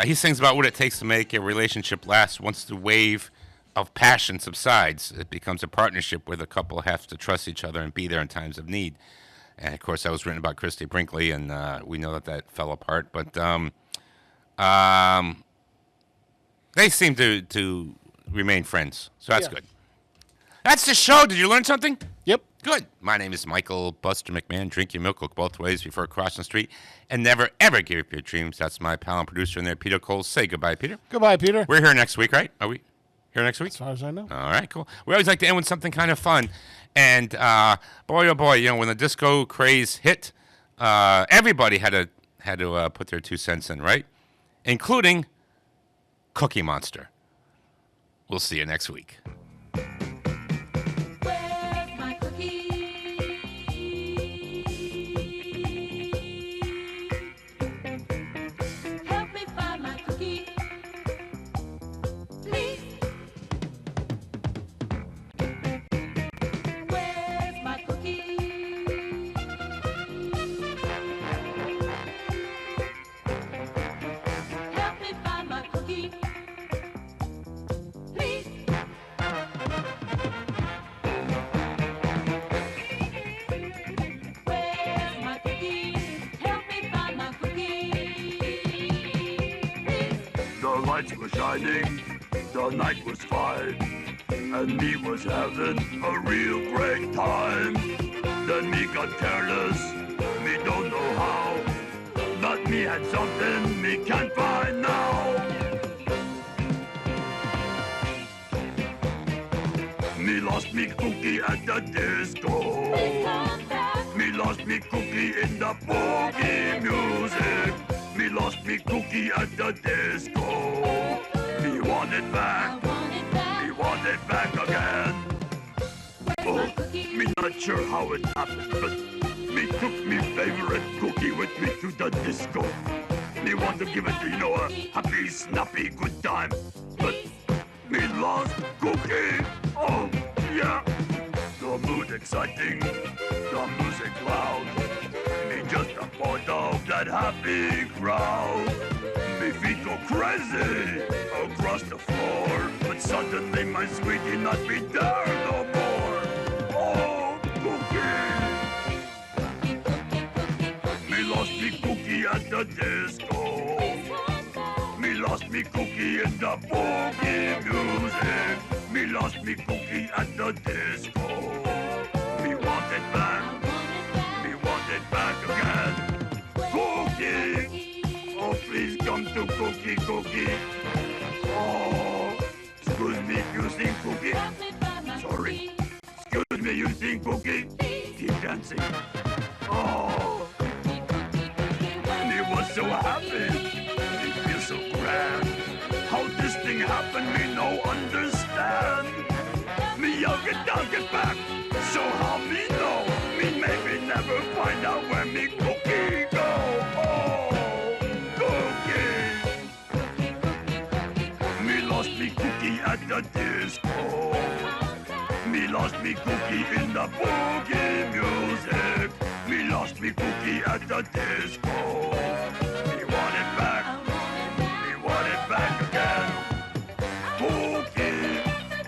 He sings about what it takes to make a relationship last. Once the wave of passion subsides, it becomes a partnership where the couple have to trust each other and be there in times of need. And, of course, that was written about Christy Brinkley, and we know that fell apart. But they seem to remain friends, so that's good. That's the show. Did you learn something? Yep. Good. My name is Michael Buster McMahon. Drink your milk, look both ways before crossing the street, and never, ever give up your dreams. That's my pal and producer in there, Peter Cole. Say goodbye, Peter. Goodbye, Peter. We're here next week, right? Are we here next week? As far as I know. All right, cool. We always like to end with something kind of fun. And boy, oh boy, you know, when the disco craze hit, everybody had to put their 2 cents in, right? Including Cookie Monster. We'll see you next week. Where's my cookie? cookie. Please. Where's my cookie? Help me find my cookie. The lights were shining, the night was fine, and me was having a real great time. Then me got careless, me don't know how, but me had something me can't find now. Me lost me cookie at the disco. Me lost me cookie in the boogie music. Me lost me cookie at the disco. Me want it back. Me want it back again. Oh, me not sure how it happened, but me took me favorite cookie with me to the disco. Me want to give it, you know, a happy, snappy, good time, but me lost cookie. Oh, yeah. The mood exciting, the music loud. Me just a part of that happy crowd. Me feet go crazy across the floor, but suddenly my sweetie not be there no more. Oh, cookie. Me lost me cookie at the disco. Me lost me cookie in the boogie music. Me lost me cookie at the disco. Me want it back. Me want it back again. Cookie. Oh, please come to cookie, cookie. Oh, excuse me if you sing cookie. Sorry. Excuse me, you sing cookie. Keep dancing. Oh, me was so happy. Me feel so grand. How this thing happened, me no understand. Me young get down, get back. So how me know? Me maybe never find out where me cookie go. Oh, cookie. Me lost me cookie at the disco. Me lost me cookie in the boogie music. Me lost me cookie at the disco. Me want it back. Me want it back again. Cookie.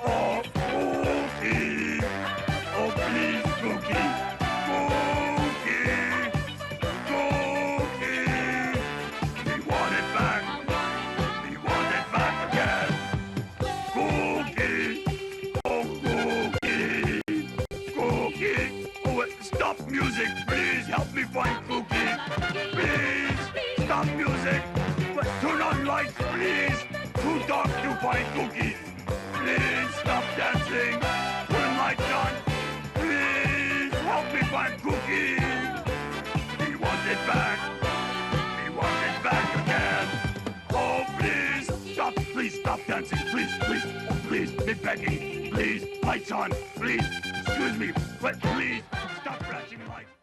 Oh, cookie. Oh, please, cookie. Cookie. Cookie. Me want it back. Me want it back again. Cookie. Oh, cookie. Cookie. Oh, wait, stop music, please. Help me find cookie. Please. Stop music. Wait, turn on lights, please. Too dark to find cookie. Please stop dancing. Turn lights on. Please help me find cookie. We want it back. We want it back again. Oh, please stop. Please stop dancing. Please, please, please, me begging. Please, lights on. Please, excuse me, but please stop flashing lights.